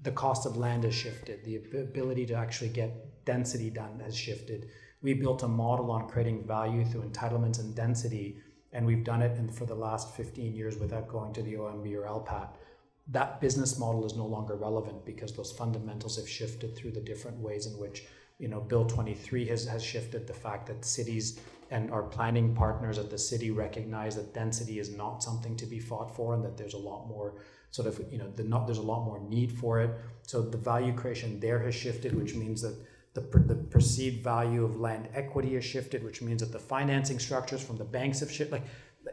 The cost of land has shifted. The ability to actually get density done has shifted. We built a model on creating value through entitlements and density, and we've done it for the last 15 years without going to the OMB or LPAT. That business model is no longer relevant because those fundamentals have shifted through the different ways in which, Bill 23 has shifted. The fact that cities and our planning partners at the city recognize that density is not something to be fought for, and that there's a lot more there's a lot more need for it. So the value creation there has shifted, which means that the perceived value of land equity has shifted, which means that the financing structures from the banks have shifted.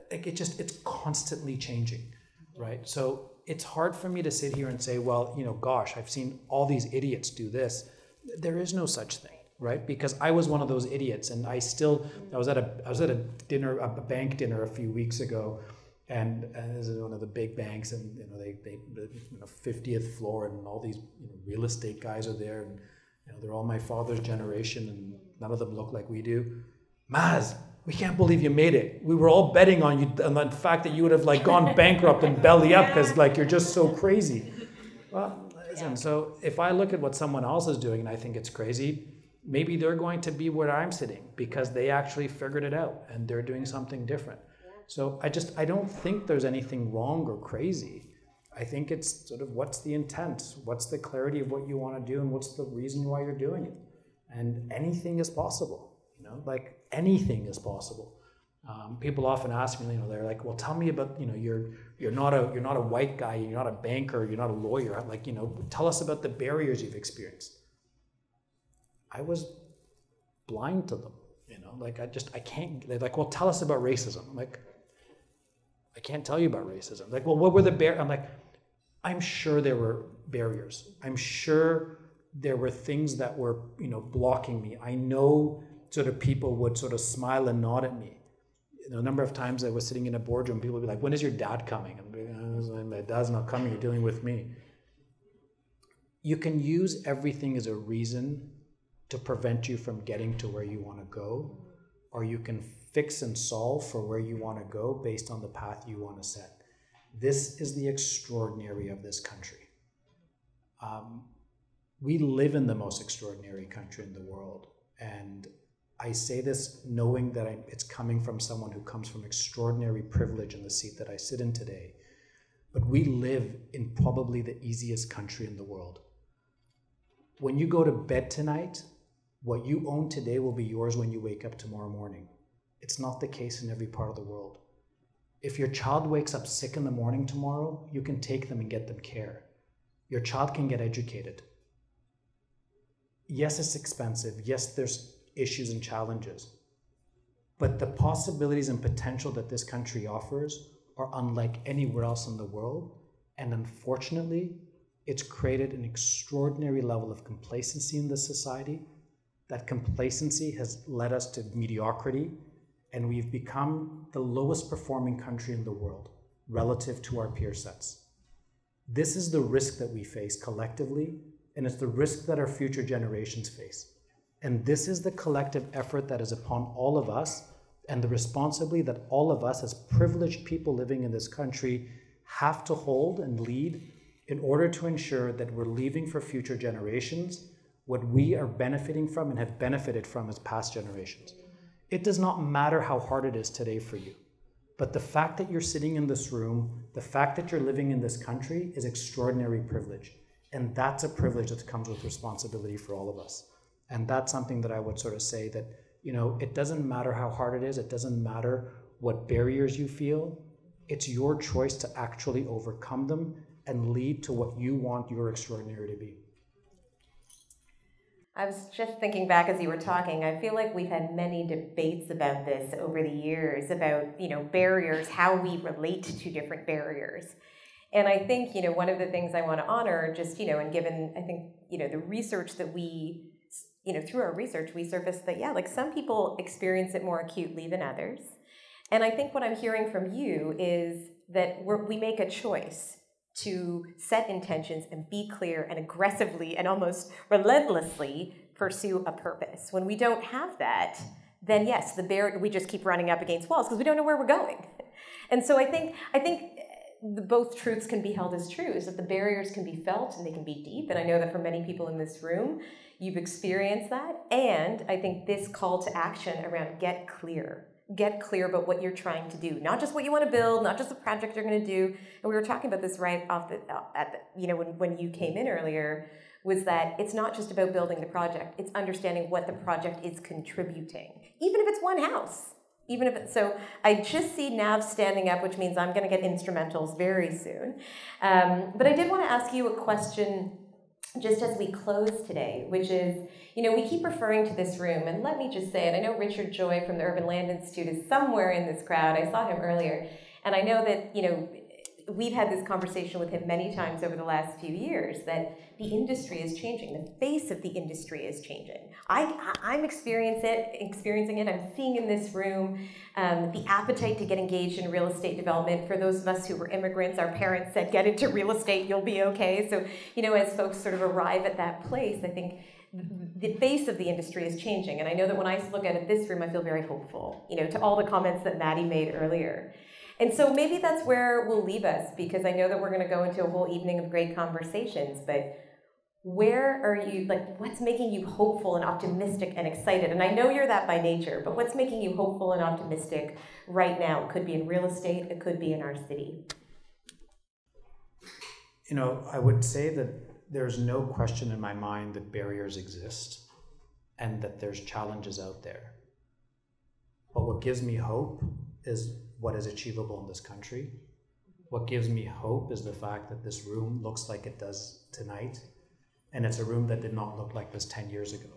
It's constantly changing, right? So it's hard for me to sit here and say, well, gosh, I've seen all these idiots do this. There is no such thing, right? Because I was one of those idiots, and I was at a dinner, a bank dinner a few weeks ago, and this is one of the big banks, and they 50th floor, and all these real estate guys are there, and they're all my father's generation, and none of them look like we do. Maz, we can't believe you made it. We were all betting on you, and the fact that you would have gone bankrupt and belly up because you're just so crazy. Well, listen, so if I look at what someone else is doing and I think it's crazy, maybe they're going to be where I'm sitting because they actually figured it out and they're doing something different. So I don't think there's anything wrong or crazy. I think it's sort of, what's the intent? What's the clarity of what you want to do, and what's the reason why you're doing it? And anything is possible, anything is possible. People often ask me, they're like, well, tell me about, you're not a white guy, you're not a banker, you're not a lawyer. I'm like, tell us about the barriers you've experienced. I was blind to them, I can't. They're like, well, tell us about racism. I'm like, I can't tell you about racism. Like, well, what were the barriers? I'm like, I'm sure there were barriers. I'm sure there were things that were, blocking me. I know sort of people would sort of smile and nod at me. A number of times I was sitting in a boardroom, people would be like, when is your dad coming? I'm like, my dad's not coming, you're dealing with me. You can use everything as a reason to prevent you from getting to where you want to go, or you can fix and solve for where you want to go based on the path you want to set. This is the extraordinary of this country. We live in the most extraordinary country in the world, and I say this knowing that it's coming from someone who comes from extraordinary privilege in the seat that I sit in today. But we live in probably the easiest country in the world. When you go to bed tonight, what you own today will be yours when you wake up tomorrow morning. It's not the case in every part of the world. If your child wakes up sick in the morning tomorrow, you can take them and get them care. Your child can get educated. Yes, it's expensive. Yes, there's issues and challenges. But the possibilities and potential that this country offers are unlike anywhere else in the world. And unfortunately, it's created an extraordinary level of complacency in this society. That complacency has led us to mediocrity, and we've become the lowest performing country in the world relative to our peer sets. This is the risk that we face collectively, and it's the risk that our future generations face. And this is the collective effort that is upon all of us, and the responsibility that all of us as privileged people living in this country have to hold and lead in order to ensure that we're leaving for future generations what we are benefiting from and have benefited from as past generations. It does not matter how hard it is today for you, but the fact that you're sitting in this room, the fact that you're living in this country is extraordinary privilege. And that's a privilege that comes with responsibility for all of us. And that's something that I would sort of say that, it doesn't matter how hard it is. It doesn't matter what barriers you feel. It's your choice to actually overcome them and lead to what you want your extraordinary to be. I was just thinking back as you were talking, I feel like we've had many debates about this over the years, about, barriers, how we relate to different barriers. And I think, one of the things I want to honor, just, and given, I think, the research that we, through our research, we surfaced that, like some people experience it more acutely than others. And I think what I'm hearing from you is that we make a choice to set intentions and be clear and aggressively and almost relentlessly pursue a purpose. When we don't have that, then yes, we just keep running up against walls because we don't know where we're going. And so I think both truths can be held as true, is that the barriers can be felt and they can be deep. And I know that for many people in this room, you've experienced that. And I think this call to action around get clear about what you're trying to do, not just what you want to build, not just the project you're going to do. And we were talking about this right off when you came in earlier, was that it's not just about building the project, it's understanding what the project is contributing, even if it's one house. So I just see Nav standing up, which means I'm going to get instrumentals very soon. But I did want to ask you a question just as we close today, which is, we keep referring to this room, and let me just say it, I know Richard Joy from the Urban Land Institute is somewhere in this crowd. I saw him earlier, and I know that, we've had this conversation with him many times over the last few years, that the industry is changing. The face of the industry is changing. I'm experiencing it. I'm seeing in this room the appetite to get engaged in real estate development. For those of us who were immigrants, our parents said, get into real estate, you'll be okay. So, as folks sort of arrive at that place, I think the face of the industry is changing. And I know that when I look at this room, I feel very hopeful, to all the comments that Maddie made earlier. And so maybe that's where we'll leave us, because I know that we're going to go into a whole evening of great conversations, but where are you, what's making you hopeful and optimistic and excited? And I know you're that by nature, but what's making you hopeful and optimistic right now? It could be in real estate, it could be in our city. I would say that there's no question in my mind that barriers exist and that there's challenges out there. But what gives me hope is what is achievable in this country. What gives me hope is the fact that this room looks like it does tonight, and it's a room that did not look like this 10 years ago.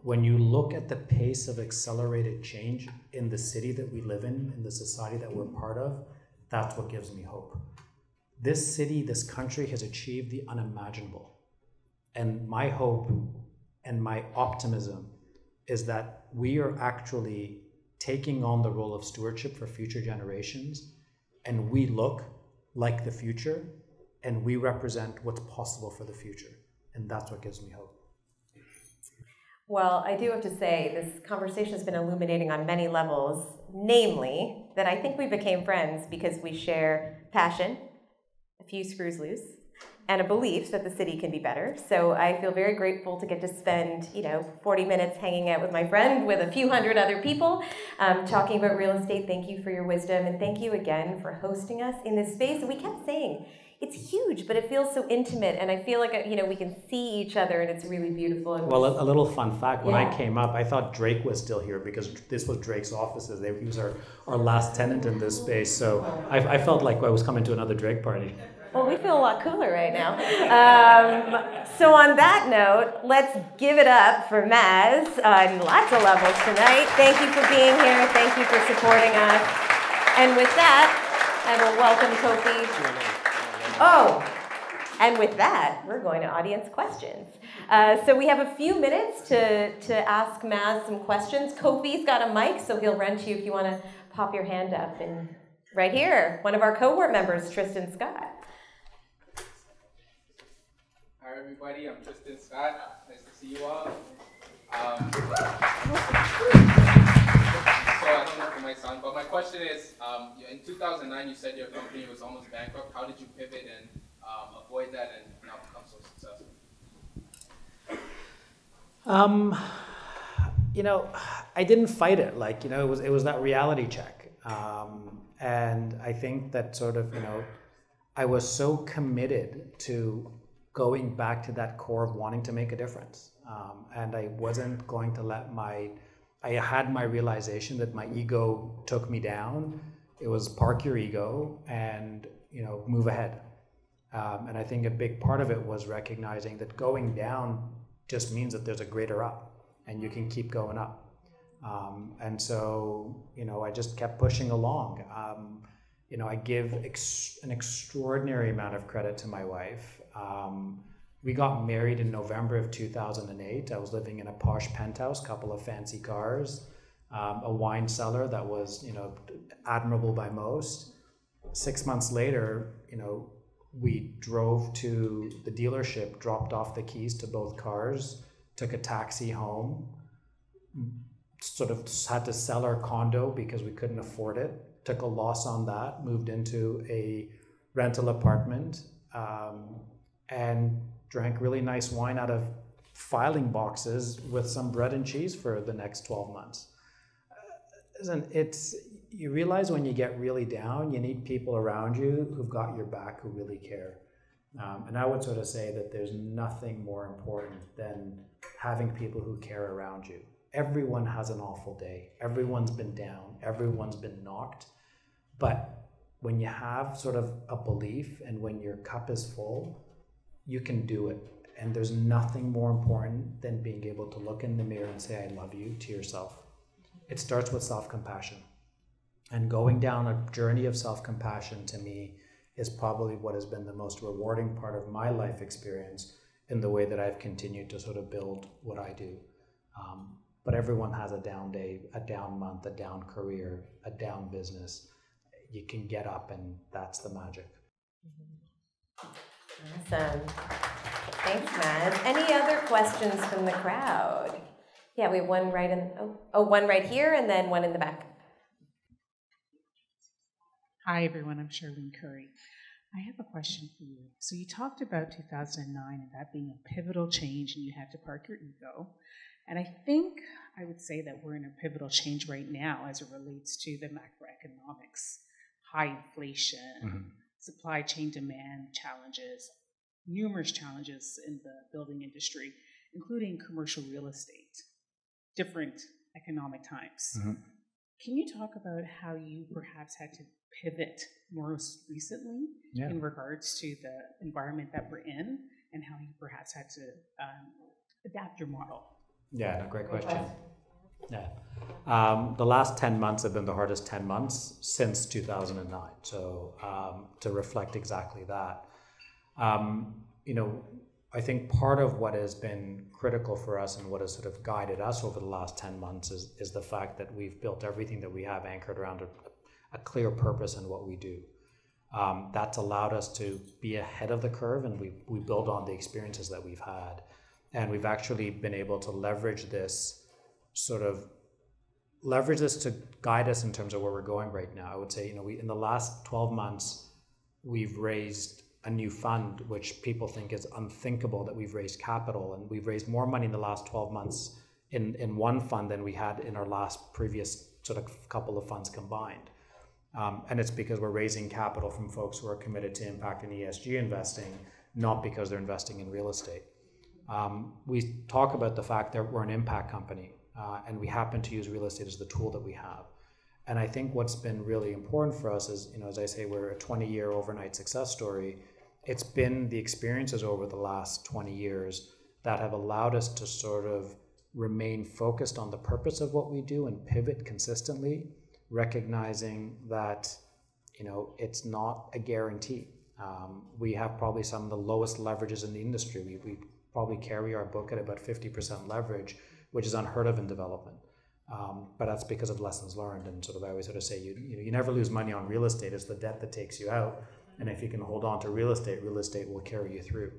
When you look at the pace of accelerated change in the city that we live in the society that we're part of, that's what gives me hope. This city, this country has achieved the unimaginable. And my hope and my optimism is that we are actually taking on the role of stewardship for future generations, and we look like the future, and we represent what's possible for the future. And that's what gives me hope. Well, I do have to say, this conversation has been illuminating on many levels, namely that I think we became friends because we share passion, a few screws loose, and a belief that the city can be better. So I feel very grateful to get to spend, 40 minutes hanging out with my friend, with a few hundred other people, talking about real estate. Thank you for your wisdom, and thank you again for hosting us in this space. And we kept saying, it's huge, but it feels so intimate, and I feel like, we can see each other, and it's really beautiful. And well, a little fun fact, when I came up, I thought Drake was still here because this was Drake's offices. He was our last tenant in this space, so I felt like I was coming to another Drake party. Well, we feel a lot cooler right now. So on that note, let's give it up for Maz on lots of levels tonight. Thank you for being here. Thank you for supporting us. And with that, I will welcome Kofi. Oh, and with that, we're going to audience questions. So we have a few minutes to ask Maz some questions. Kofi's got a mic, so he'll run to you if you want to pop your hand up. And right here, one of our cohort members, Tristan Scott. Hi everybody, I'm Tristan Scott. Nice to see you all. So I don't know if it might sound, but my question is, in 2009 you said your company was almost bankrupt. How did you pivot and avoid that and now become so successful? I didn't fight it. It was that reality check. And I think that I was so committed to going back to that core of wanting to make a difference. And I wasn't going to let I had my realization that my ego took me down. It was park your ego and, move ahead. And I think a big part of it was recognizing that going down just means that there's a greater up and you can keep going up. And so, I just kept pushing along. I give an extraordinary amount of credit to my wife. We got married in November of 2008. I was living in a posh penthouse, couple of fancy cars, a wine cellar that was, admirable by most. 6 months later, we drove to the dealership, dropped off the keys to both cars, took a taxi home, sort of had to sell our condo because we couldn't afford it, took a loss on that, moved into a rental apartment, and drank really nice wine out of filing boxes with some bread and cheese for the next 12 months. You realize when you get really down, you need people around you who've got your back, who really care. And I would sort of say that there's nothing more important than having people who care around you. Everyone has an awful day. Everyone's been down. Everyone's been knocked. But when you have sort of a belief and when your cup is full, you can do it. And there's nothing more important than being able to look in the mirror and say, I love you, to yourself. It starts with self-compassion. And going down a journey of self-compassion, to me, is probably what has been the most rewarding part of my life experience in the way that I've continued to sort of build what I do. But everyone has a down day, a down month, a down career, a down business. You can get up, and that's the magic. Awesome. Thanks, Maz. Any other questions from the crowd? Yeah, we have one right in, one right here and then one in the back. Hi, everyone. I'm Charlene Curry. I have a question for you. So you talked about 2009 and that being a pivotal change and you had to park your ego. And I think I would say that we're in a pivotal change right now as it relates to the macroeconomics, high inflation, supply chain demand challenges, numerous challenges in the building industry, including commercial real estate, different economic times. Can you talk about how you perhaps had to pivot most recently in regards to the environment that we're in and how you perhaps had to adapt your model? Yeah, no, great question. Yeah. The last 10 months have been the hardest 10 months since 2009. So to reflect exactly that, I think part of what has been critical for us and what has sort of guided us over the last 10 months is the fact that we've built everything that we have anchored around a clear purpose in what we do. That's allowed us to be ahead of the curve, and we build on the experiences that we've had. And we've actually been able to leverage this to guide us in terms of where we're going right now. I would say, in the last 12 months, we've raised a new fund, which people think is unthinkable that we've raised capital. And we've raised more money in the last 12 months in one fund than we had in our last previous sort of couple of funds combined. And it's because we're raising capital from folks who are committed to impact and ESG investing, not because they're investing in real estate. We talk about the fact that we're an impact company, and we happen to use real estate as the tool that we have. And I think what's been really important for us is, as I say, we're a 20-year overnight success story. It's been the experiences over the last 20 years that have allowed us to sort of remain focused on the purpose of what we do and pivot consistently, recognizing that, it's not a guarantee. We have probably some of the lowest leverages in the industry. We probably carry our book at about 50% leverage, which is unheard of in development. But that's because of lessons learned. And I always sort of say, you never lose money on real estate. It's the debt that takes you out. And if you can hold on to real estate will carry you through.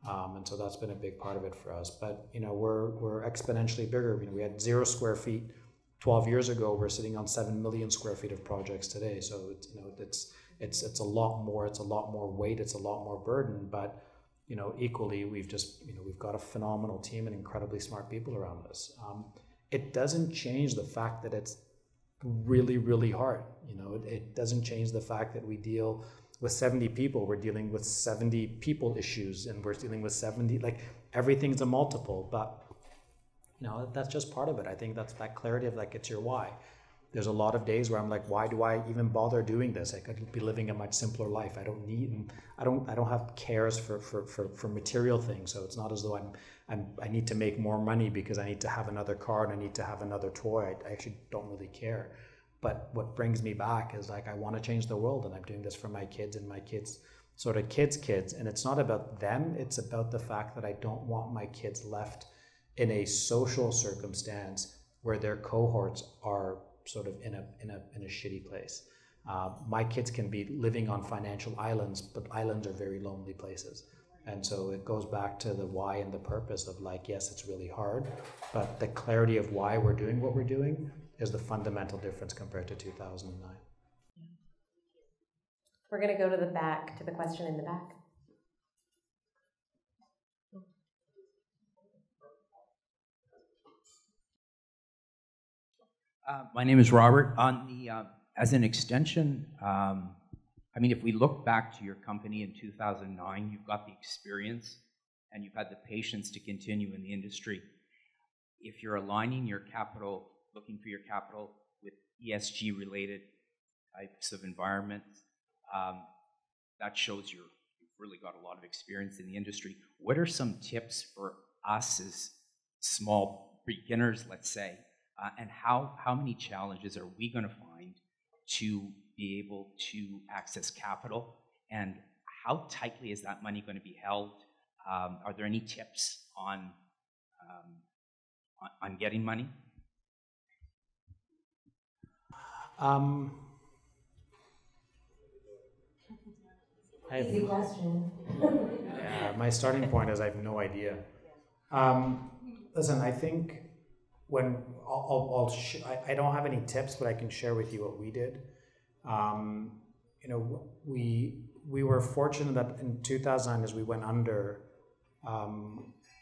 And so that's been a big part of it for us. But, we're exponentially bigger. We had 0 square feet 12 years ago. We're sitting on 7 million square feet of projects today. So it's a lot more. It's a lot more weight. It's a lot more burden. But equally, we've got a phenomenal team and incredibly smart people around us. It doesn't change the fact that it's really, really hard. It doesn't change the fact that we deal with 70 people. We're dealing with 70 people issues, and we're dealing with 70, everything's a multiple, but that's just part of it. I think that's that clarity of it's your why. there's a lot of days where I'm like, why do I even bother doing this? I could be living a much simpler life. I don't need, I don't have cares for material things. So it's not as though I need to make more money because I need to have another car and I need to have another toy. I actually don't really care. But what brings me back is like, I want to change the world, and I'm doing this for my kids and my kids' sort of kids. And it's not about them. It's about the fact that I don't want my kids left in a social circumstance where their cohorts are sort of in a shitty place. My kids can be living on financial islands, but islands are very lonely places. And so it goes back to the why and the purpose of like, yes, it's really hard, but the clarity of why we're doing what we're doing is the fundamental difference compared to 2009. We're going to go to the back, to the question in the back. My name is Robert. On the as an extension, I mean, if we look back to your company in 2009, you've got the experience and you've had the patience to continue in the industry. If you're aligning your capital, looking for your capital with ESG-related types of environments, that shows you've really got a lot of experience in the industry. What are some tips for us as small beginners, let's say, and how many challenges are we going to find to be able to access capital, and how tightly is that money going to be held? Are there any tips on getting money? Easy question. My starting point is I have no idea. Listen, I think when I don't have any tips, but I can share with you what we did. You know, we were fortunate that in 2009, as we went under,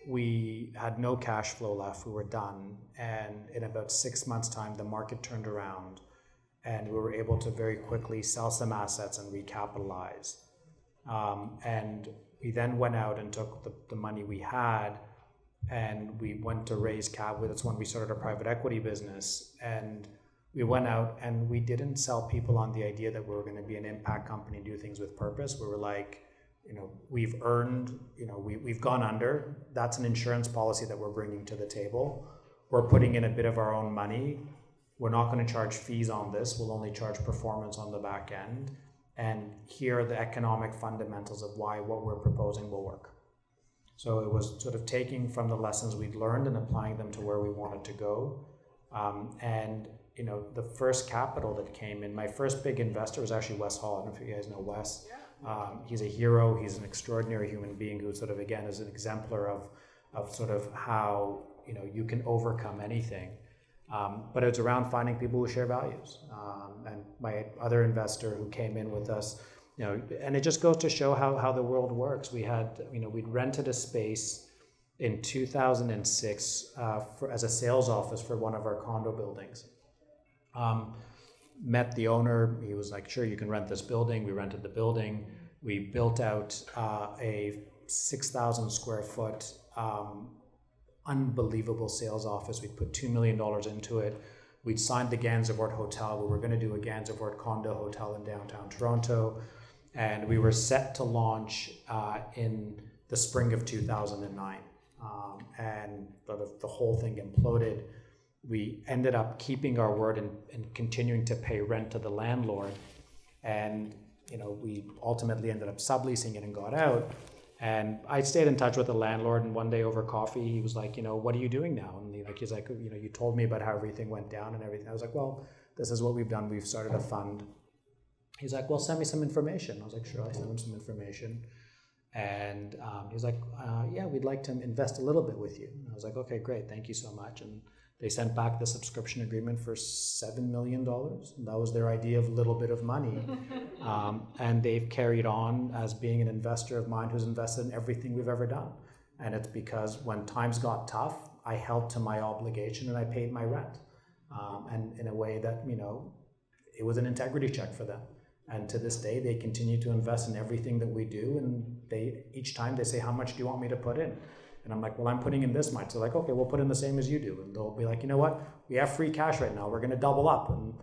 we had no cash flow left. We were done, and in about 6 months' time, the market turned around, and we were able to very quickly sell some assets and recapitalize. And we then went out and took the money we had, and we went to raise capital. That's when we started our private equity business, and we went out and we didn't sell people on the idea that we were going to be an impact company and do things with purpose. We were like, you know, we've earned, you know, we've gone under. That's an insurance policy that we're bringing to the table. We're putting in a bit of our own money. We're not going to charge fees on this. We'll only charge performance on the back end. And here are the economic fundamentals of why what we're proposing will work. So it was sort of taking from the lessons we'd learned and applying them to where we wanted to go. And you know, the first capital that came in, my first big investor was actually Wes Hall. I don't know if you guys know Wes. He's a hero. He's an extraordinary human being who sort of, again, is an exemplar of sort of how, you know, you can overcome anything. But it's around finding people who share values. And my other investor who came in with us, you know, and it just goes to show how the world works. We had, you know, we'd rented a space in 2006 as a sales office for one of our condo buildings. Met the owner. He was like, sure, you can rent this building. We rented the building. We built out a 6,000 square foot unbelievable sales office. We put $2 million into it. We'd signed the Gansevoort Hotel. We were going to do a Gansevoort condo hotel in downtown Toronto. And we were set to launch in the spring of 2009. And the whole thing imploded. We ended up keeping our word and continuing to pay rent to the landlord. And, you know, we ultimately ended up subleasing it and got out. And I stayed in touch with the landlord, and one day over coffee, he was like, you know, what are you doing now? And he's like, you know, you told me about how everything went down and everything. I was like, well, this is what we've done. We've started a fund. He's like, well, send me some information. I was like, sure, I sent him some information. And he's like, yeah, we'd like to invest a little bit with you. And I was like, okay, great. Thank you so much. And they sent back the subscription agreement for $7 million. That was their idea of a little bit of money. And they've carried on as being an investor of mine who's invested in everything we've ever done. And it's because when times got tough, I held to my obligation and I paid my rent. And in a way that, you know, it was an integrity check for them. And to this day, they continue to invest in everything that we do. And each time they say, how much do you want me to put in? And I'm like, well, I'm putting in this much. They're like, okay, we'll put in the same as you do. And they'll be like, you know what? We have free cash right now. We're going to double up. And,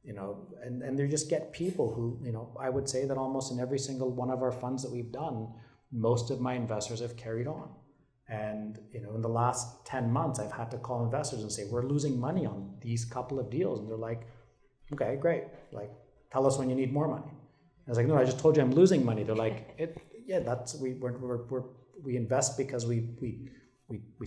you know, and they just get people who, you know, I would say that almost in every single one of our funds that we've done, most of my investors have carried on. And, you know, in the last 10 months, I've had to call investors and say, we're losing money on these couple of deals. And they're like, okay, great. Like, tell us when you need more money. I was like, no, I just told you I'm losing money. They're like, yeah, that's, we invest because we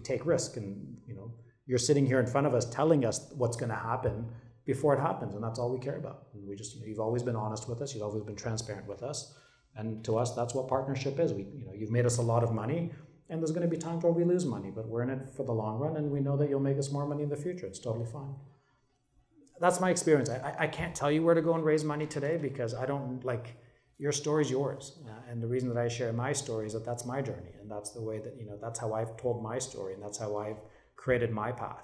take risk. And, you know, you're sitting here in front of us telling us what's going to happen before it happens. And that's all we care about. And you've always been honest with us. You've always been transparent with us. And to us, that's what partnership is. You know, you've made us a lot of money. And there's going to be times where we lose money, but we're in it for the long run, and we know that you'll make us more money in the future. It's totally fine. That's my experience. I can't tell you where to go and raise money today because I don't, like, your story's yours. And the reason that I share my story is that that's my journey, and that's the way that, you know, that's how I've told my story, and that's how I've created my path.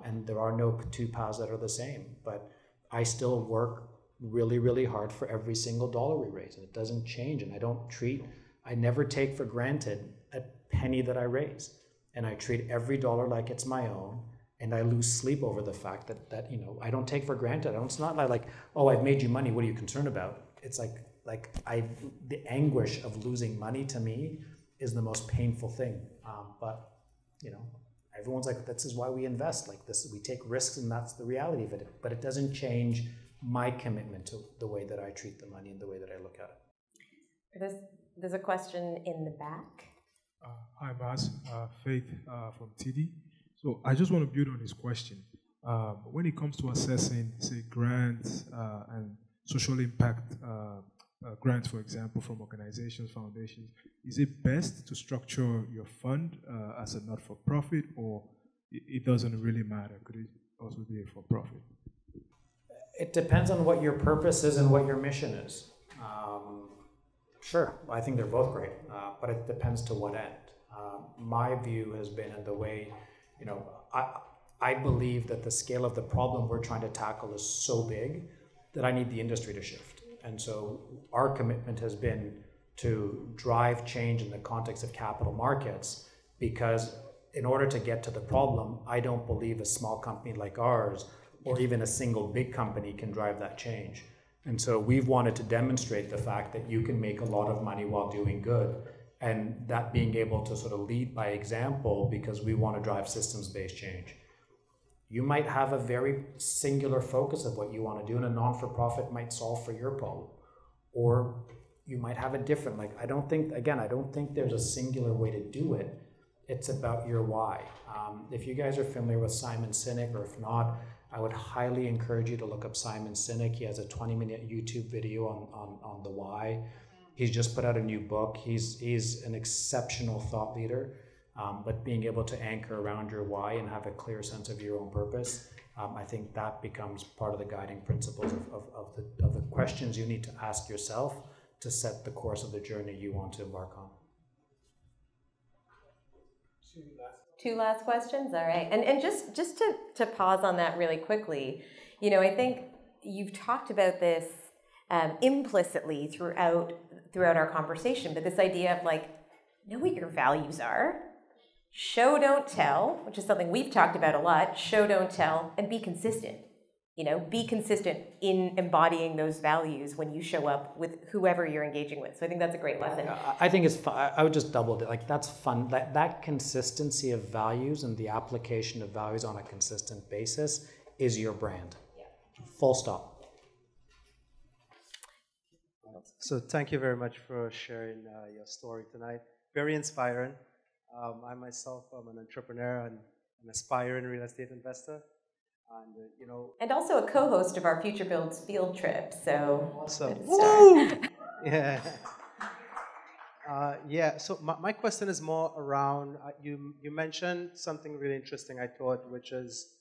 And there are no two paths that are the same, but I still work really, really hard for every single dollar we raise, and it doesn't change. And I never take for granted a penny that I raise, and I treat every dollar like it's my own, and I lose sleep over the fact that you know, I don't take for granted. It's not like, oh, I've made you money, what are you concerned about? It's like the anguish of losing money to me is the most painful thing. But you know, everyone's like, this is why we invest like this. We take risks, and that's the reality of it. But it doesn't change my commitment to the way that I treat the money and the way that I look at it. There's a question in the back. Hi, Maz. Faith from TD. So I just want to build on this question. When it comes to assessing, say, grants and social impact grants, for example, from organizations, foundations, is it best to structure your fund as a not-for-profit, or it doesn't really matter? Could it also be a for-profit? It depends on what your purpose is and what your mission is. Sure, I think they're both great, but it depends to what end. My view has been in the way, you know, I believe that the scale of the problem we're trying to tackle is so big that I need the industry to shift. And so our commitment has been to drive change in the context of capital markets, because in order to get to the problem, I don't believe a small company like ours or even a single big company can drive that change. And so we've wanted to demonstrate the fact that you can make a lot of money while doing good, and that being able to sort of lead by example, because we want to drive systems-based change. You might have a very singular focus of what you want to do, and a non-for-profit might solve for your problem. Or you might have a different, like, I don't think there's a singular way to do it. It's about your why. If you guys are familiar with Simon Sinek, or if not, I would highly encourage you to look up Simon Sinek. He has a 20-minute YouTube video on the why. He's just put out a new book. He's an exceptional thought leader, but being able to anchor around your why and have a clear sense of your own purpose, I think that becomes part of the guiding principles of the questions you need to ask yourself to set the course of the journey you want to embark on. Two last questions, all right. And just to pause on that really quickly, you know, I think you've talked about this implicitly throughout our conversation, but this idea of, like, know what your values are, show, don't tell, which is something we've talked about a lot, show, don't tell, and be consistent. You know, be consistent in embodying those values when you show up with whoever you're engaging with. So I think that's a great lesson. I think it's fun. I would just double it. Like, that's fun. That consistency of values and the application of values on a consistent basis is your brand. Yeah. Full stop. So thank you very much for sharing your story tonight. Very inspiring. I myself am an entrepreneur and an aspiring real estate investor. And, you know, and also a co-host of our FutureBUILDS field trip. So awesome! Woo! Yeah. Yeah. So my question is more around you mentioned something really interesting, I thought, which is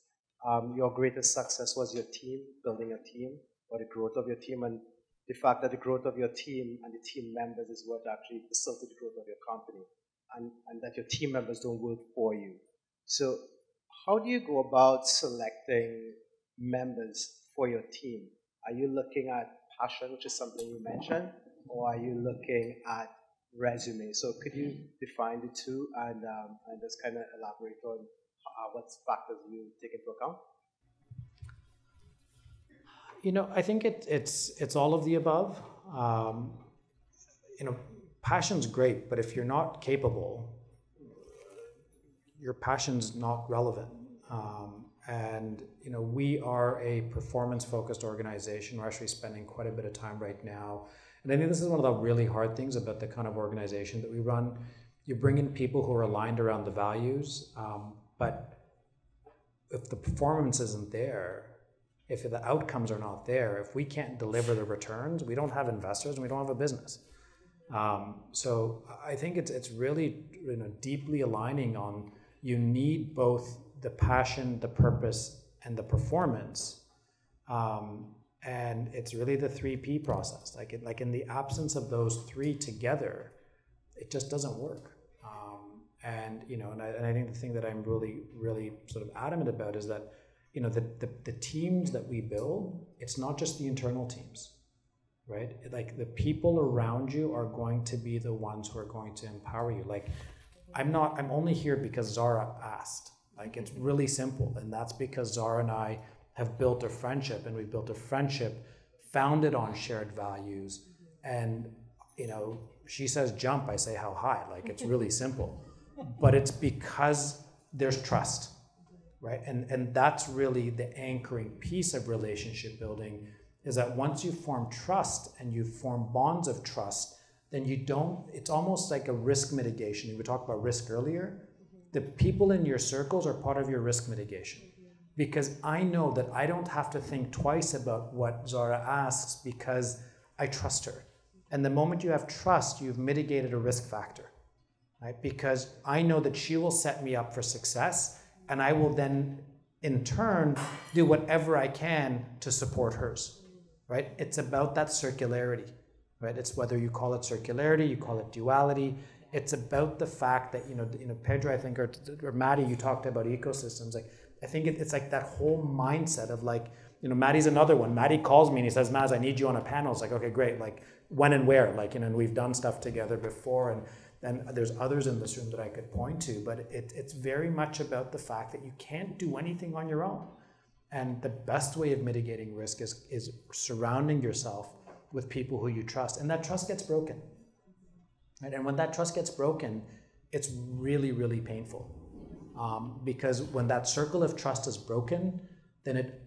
your greatest success was your team, building a team, or the growth of your team, and the fact that the growth of your team and the team members is what actually facilitates the growth of your company, and that your team members don't work for you. So how do you go about selecting members for your team? Are you looking at passion, which is something you mentioned, or are you looking at resume. So could you define the two and just kind of elaborate on what factors you take into account? I think it's all of the above. Passion's great, but if you're not capable, your passion's not relevant. And we are a performance-focused organization. We're actually spending quite a bit of time right now. And I think this is one of the really hard things about the kind of organization that we run. You bring in people who are aligned around the values, but if the performance isn't there, if the outcomes are not there, if we can't deliver the returns, we don't have investors and we don't have a business. So I think it's really deeply aligning on you need both the passion, the purpose, and the performance. And it's really the 3P process. Like in the absence of those three together, it just doesn't work. And I think the thing that I'm really, really sort of adamant about is that the teams that we build, it's not just the internal teams, right? Like the people around you are going to be the ones who are going to empower you. Like I'm only here because Zara asked. Like it's really simple. And that's because Zara and I have built a friendship, and we've built a friendship founded on shared values. And, she says jump, I say how high. Like it's really simple. But it's because there's trust, right? And that's really the anchoring piece of relationship building, is that once you form trust and you form bonds of trust, then it's almost like a risk mitigation. We talked about risk earlier. The people in your circles are part of your risk mitigation, because I know that I don't have to think twice about what Zara asks because I trust her. And the moment you have trust, you've mitigated a risk factor, right? Because I know that she will set me up for success, and I will then, in turn, do whatever I can to support hers, right? It's about that circularity, right? It's whether you call it circularity, you call it duality. It's about the fact that, Pedro, I think, or Maddie, you talked about ecosystems. Like, I think it's like that whole mindset of like, Maddie's another one. Maddie calls me and he says, Maz, I need you on a panel. It's like, okay, great. Like when and where, like, and we've done stuff together before, and there's others in this room that I could point to, but it's very much about the fact that you can't do anything on your own. And the best way of mitigating risk is surrounding yourself with people who you trust. And that trust gets broken. Right? And when that trust gets broken, it's really, really painful. Because when that circle of trust is broken, then it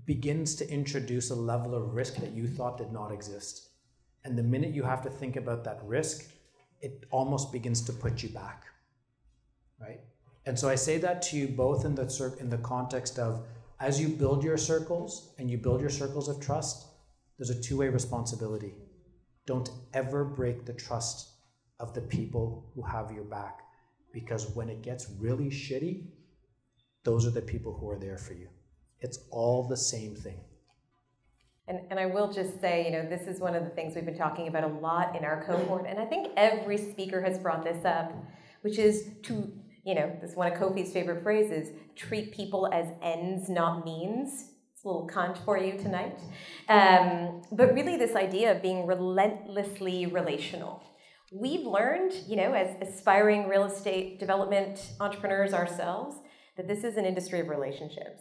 begins to introduce a level of risk that you thought did not exist. And the minute you have to think about that risk, it almost begins to put you back, right? And so I say that to you both in the context of, as you build your circles and you build your circles of trust, there's a two-way responsibility. Don't ever break the trust of the people who have your back, because when it gets really shitty, those are the people who are there for you. It's all the same thing. And I will just say, this is one of the things we've been talking about a lot in our cohort, and I think every speaker has brought this up, which is to, this is one of Kofi's favorite phrases, treat people as ends, not means. It's a little Kant for you tonight. But really this idea of being relentlessly relational. We've learned, as aspiring real estate development entrepreneurs ourselves, that this is an industry of relationships.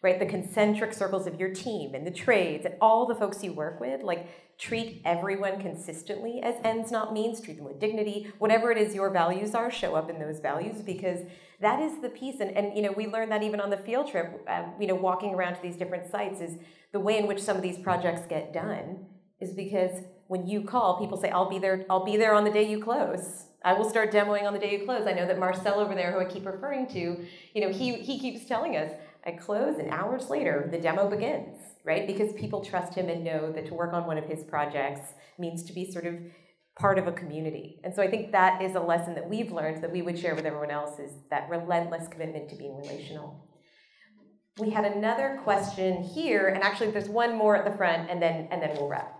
Right, the concentric circles of your team and the trades and all the folks you work with, like treat everyone consistently as ends, not means, treat them with dignity, whatever it is your values are, show up in those values, because that is the piece. And we learned that even on the field trip, walking around to these different sites, is the way in which some of these projects get done is because when you call, people say, I'll be there on the day you close. I will start demoing on the day you close. I know that Marcel over there, who I keep referring to, he keeps telling us, I close, and hours later, the demo begins, right? Because people trust him and know that to work on one of his projects means to be sort of part of a community. And so I think that is a lesson that we've learned that we would share with everyone else, is that relentless commitment to being relational. We had another question here, and actually there's one more at the front, and then we'll wrap.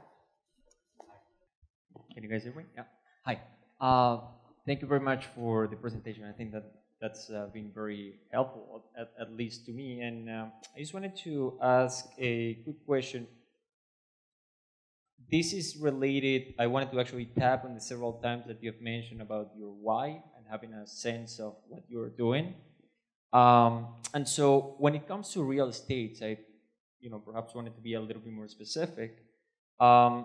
Can you guys hear me? Yeah. Hi. Thank you very much for the presentation. I think that's been very helpful, at least to me. And I just wanted to ask a quick question. this is related, I wanted to actually tap on the several times that you've mentioned about your why and having a sense of what you're doing. And so when it comes to real estate, I perhaps wanted to be a little bit more specific. I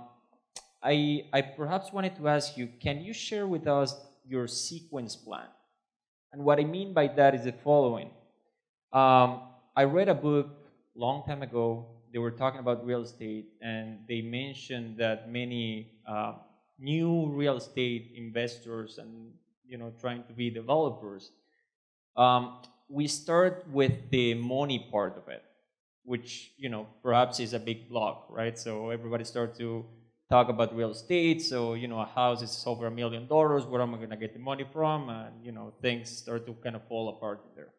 perhaps wanted to ask you, can you share with us your sequence plan? And what I mean by that is the following. I read a book long time ago. They were talking about real estate, and they mentioned that many new real estate investors and trying to be developers, we start with the money part of it, which perhaps is a big block, right? So everybody starts to talk about real estate. So a house is over $1 million. Where am I going to get the money from? And things start to kind of fall apart there.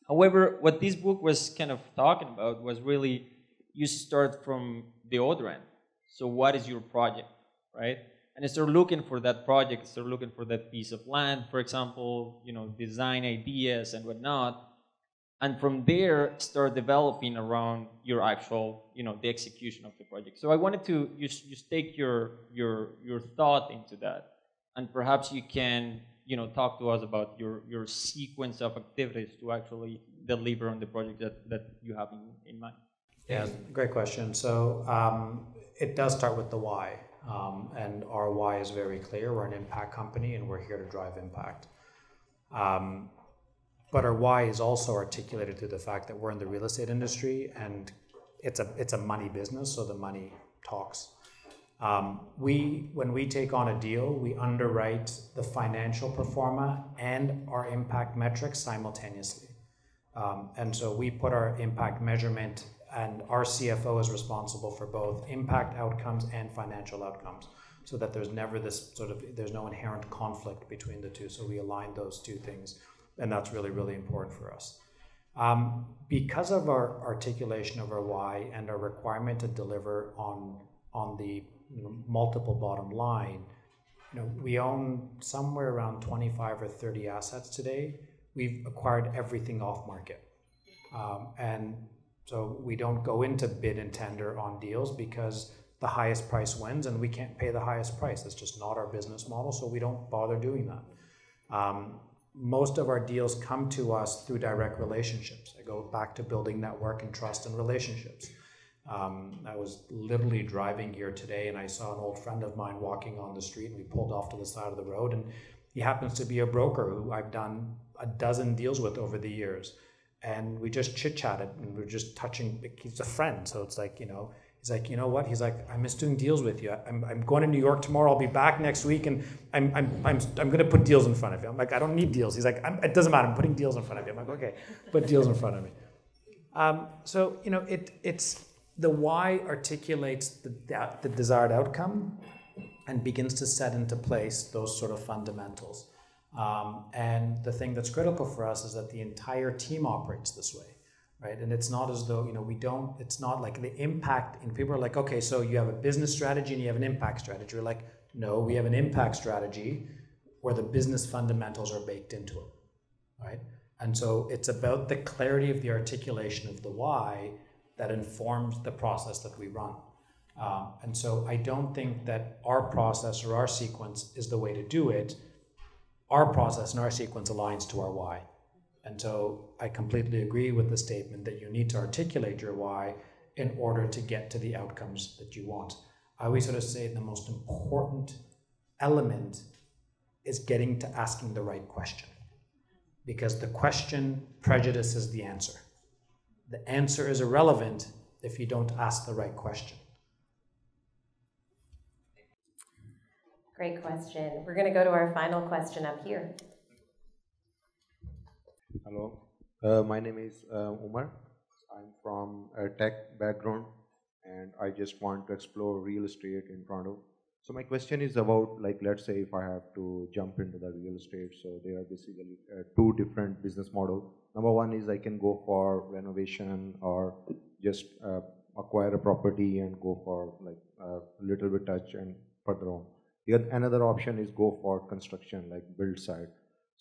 However, what this book was kind of talking about was really you start from the other end. So what is your project, right? And start looking for that project, start looking for that piece of land, for example, design ideas and whatnot. And from there, start developing around your actual, the execution of the project. So I wanted to just take your thought into that. And perhaps you can, talk to us about your sequence of activities to actually deliver on the project that you have in mind. Yeah, great question. So it does start with the why. And our why is very clear. We're an impact company and we're here to drive impact. But our why is also articulated through the fact that we're in the real estate industry and it's a money business, so the money talks. When we take on a deal, we underwrite the financial pro forma and our impact metrics simultaneously. And so we put our impact measurement, and our CFO is responsible for both impact outcomes and financial outcomes, so that there's never this there's no inherent conflict between the two. So we align those two things, and that's really, really important for us. Because of our articulation of our why and our requirement to deliver on the multiple bottom line, we own somewhere around 25 or 30 assets today. We've acquired everything off market. And so we don't go into bid and tender on deals because the highest price wins and we can't pay the highest price. That's just not our business model, so we don't bother doing that. Most of our deals come to us through direct relationships. I go back to building network and trust and relationships. I was literally driving here today and I saw an old friend of mine walking on the street, and we pulled off to the side of the road, and he happens to be a broker who I've done a dozen deals with over the years. And we just chit-chatted and we're just touching. He's a friend, so it's like, he's like, you know what? He's like, I miss doing deals with you. I'm going to New York tomorrow. I'll be back next week, and I'm going to put deals in front of you. I'm like, I don't need deals. He's like, it doesn't matter. I'm putting deals in front of you. I'm like, okay, put deals in front of me. So it's the why articulates the desired outcome and begins to set into place those sort of fundamentals. And the thing that's critical for us is that the entire team operates this way. Right, and it's not as though it's not like the impact. And people are like, okay, so you have a business strategy and you have an impact strategy. We're like, no, we have an impact strategy where the business fundamentals are baked into it, right? And so it's about the clarity of the articulation of the why that informs the process that we run. And so I don't think that our process or our sequence is the way to do it. Our process and our sequence aligns to our why. And so I completely agree with the statement that you need to articulate your why in order to get to the outcomes that you want. I always sort of say the most important element is getting to asking the right question, because the question prejudices the answer. The answer is irrelevant if you don't ask the right question. Great question. We're going to go to our final question up here. Hello, my name is Umar. I'm from a tech background and I just want to explore real estate in Toronto. So my question is about, like, let's say if I have to jump into the real estate, so there are basically two different business models. Number one is I can go for renovation or just acquire a property and go for like a little bit touch and further on. Another option is go for construction, like build side.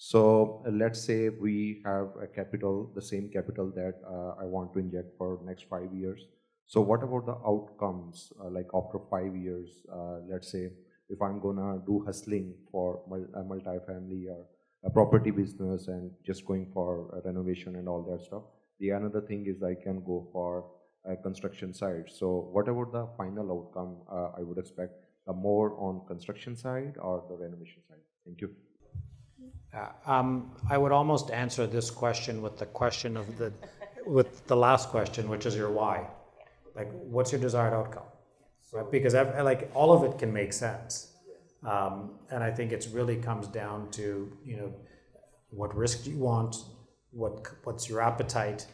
So let's say we have a capital, the same capital that I want to inject for next 5 years. So what about the outcomes, like after 5 years, let's say, if I'm gonna do hustling for a multifamily or a property business and just going for a renovation and all that stuff. The another thing is I can go for a construction side. So what about the final outcome I would expect? More on construction side or the renovation side? Thank you. I would almost answer this question with the question of with the last question, which is your why. Like, what's your desired outcome? Right? Because like all of it can make sense, and I think it really comes down to what risk do you want, what's your appetite,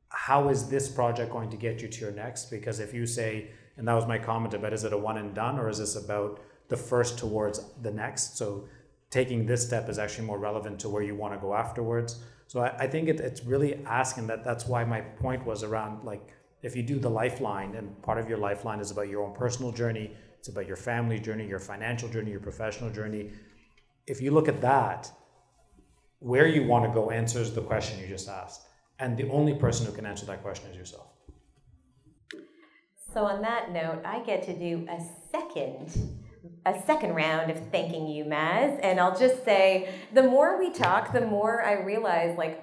how is this project going to get you to your next? Because if you say, and that was my comment about, is it a one and done, or is this about the first towards the next? So taking this step is actually more relevant to where you want to go afterwards. So I think it's really asking that. That's why my point was around, like, if you do the lifeline, and part of your lifeline is about your own personal journey, it's about your family journey, your financial journey, your professional journey. If you look at that, where you want to go answers the question you just asked. And the only person who can answer that question is yourself. So on that note, I get to do a second round of thanking you, Maz. And I'll just say, the more we talk, the more I realize, like,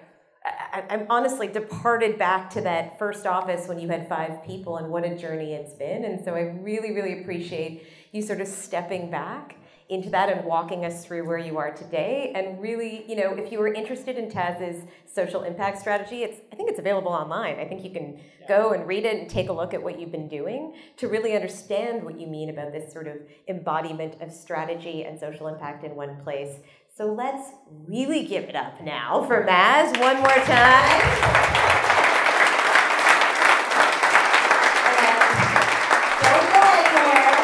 I'm honestly departed back to that first office when you had 5 people, and what a journey it's been. And so I really, really appreciate you sort of stepping back into that and walking us through where you are today. And really, if you were interested in TAS's social impact strategy, I think it's available online. I think you can go and read it and take a look at what you've been doing to really understand what you mean about this sort of embodiment of strategy and social impact in one place. So let's really give it up now for Maz one more time. Don't go anywhere.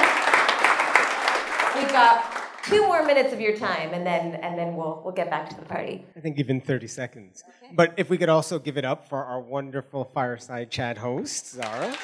We've got 2 more minutes of your time, and then we'll get back to the party. I think even 30 seconds. Okay. But if we could also give it up for our wonderful Fireside Chat host, Zara.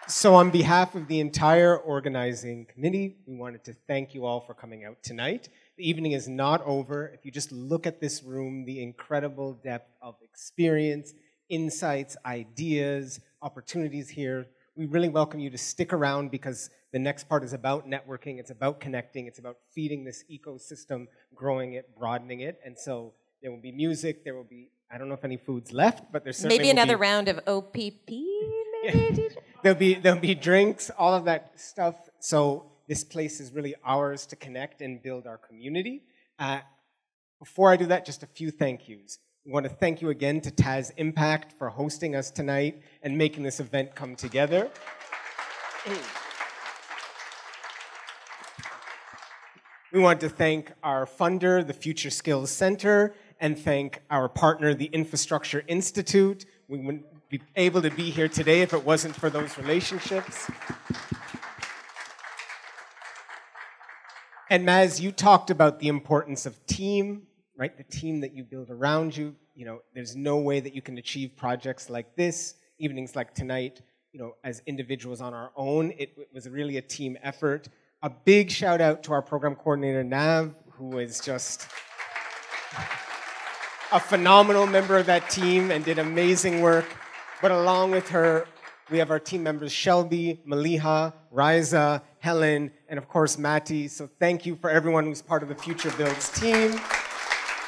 So on behalf of the entire organizing committee, we wanted to thank you all for coming out tonight. The evening is not over. If you just look at this room, the incredible depth of experience, insights, ideas, opportunities here, we really welcome you to stick around, because the next part is about networking, it's about connecting, it's about feeding this ecosystem, growing it, broadening it. And so there will be music, there will be, I don't know if any food's left, but there's certainly maybe another round of OPP, maybe? There'll be drinks, all of that stuff. So this place is really ours to connect and build our community. Before I do that, just a few thank yous. We want to thank you again to TAS Impact for hosting us tonight and making this event come together. We want to thank our funder, the Future Skills Center, and thank our partner, the Infrastructure Institute. We wouldn't be able to be here today if it wasn't for those relationships. And Maz, you talked about the importance of team, right? The team that you build around you. There's no way that you can achieve projects like this, evenings like tonight, as individuals on our own. It was really a team effort. A big shout out to our program coordinator, Nav, who is just a phenomenal member of that team and did amazing work. But along with her, we have our team members, Shelby, Maliha, Riza, Helen, and of course, Matti. So thank you for everyone who's part of the FutureBUILDS team.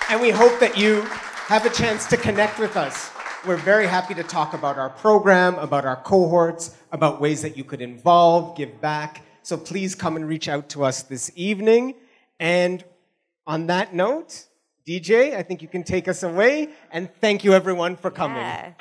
And we hope that you have a chance to connect with us. We're very happy to talk about our program, about our cohorts, about ways that you could involve, give back. So please come and reach out to us this evening. And on that note, DJ, I think you can take us away. And thank you, everyone, for coming. Yeah.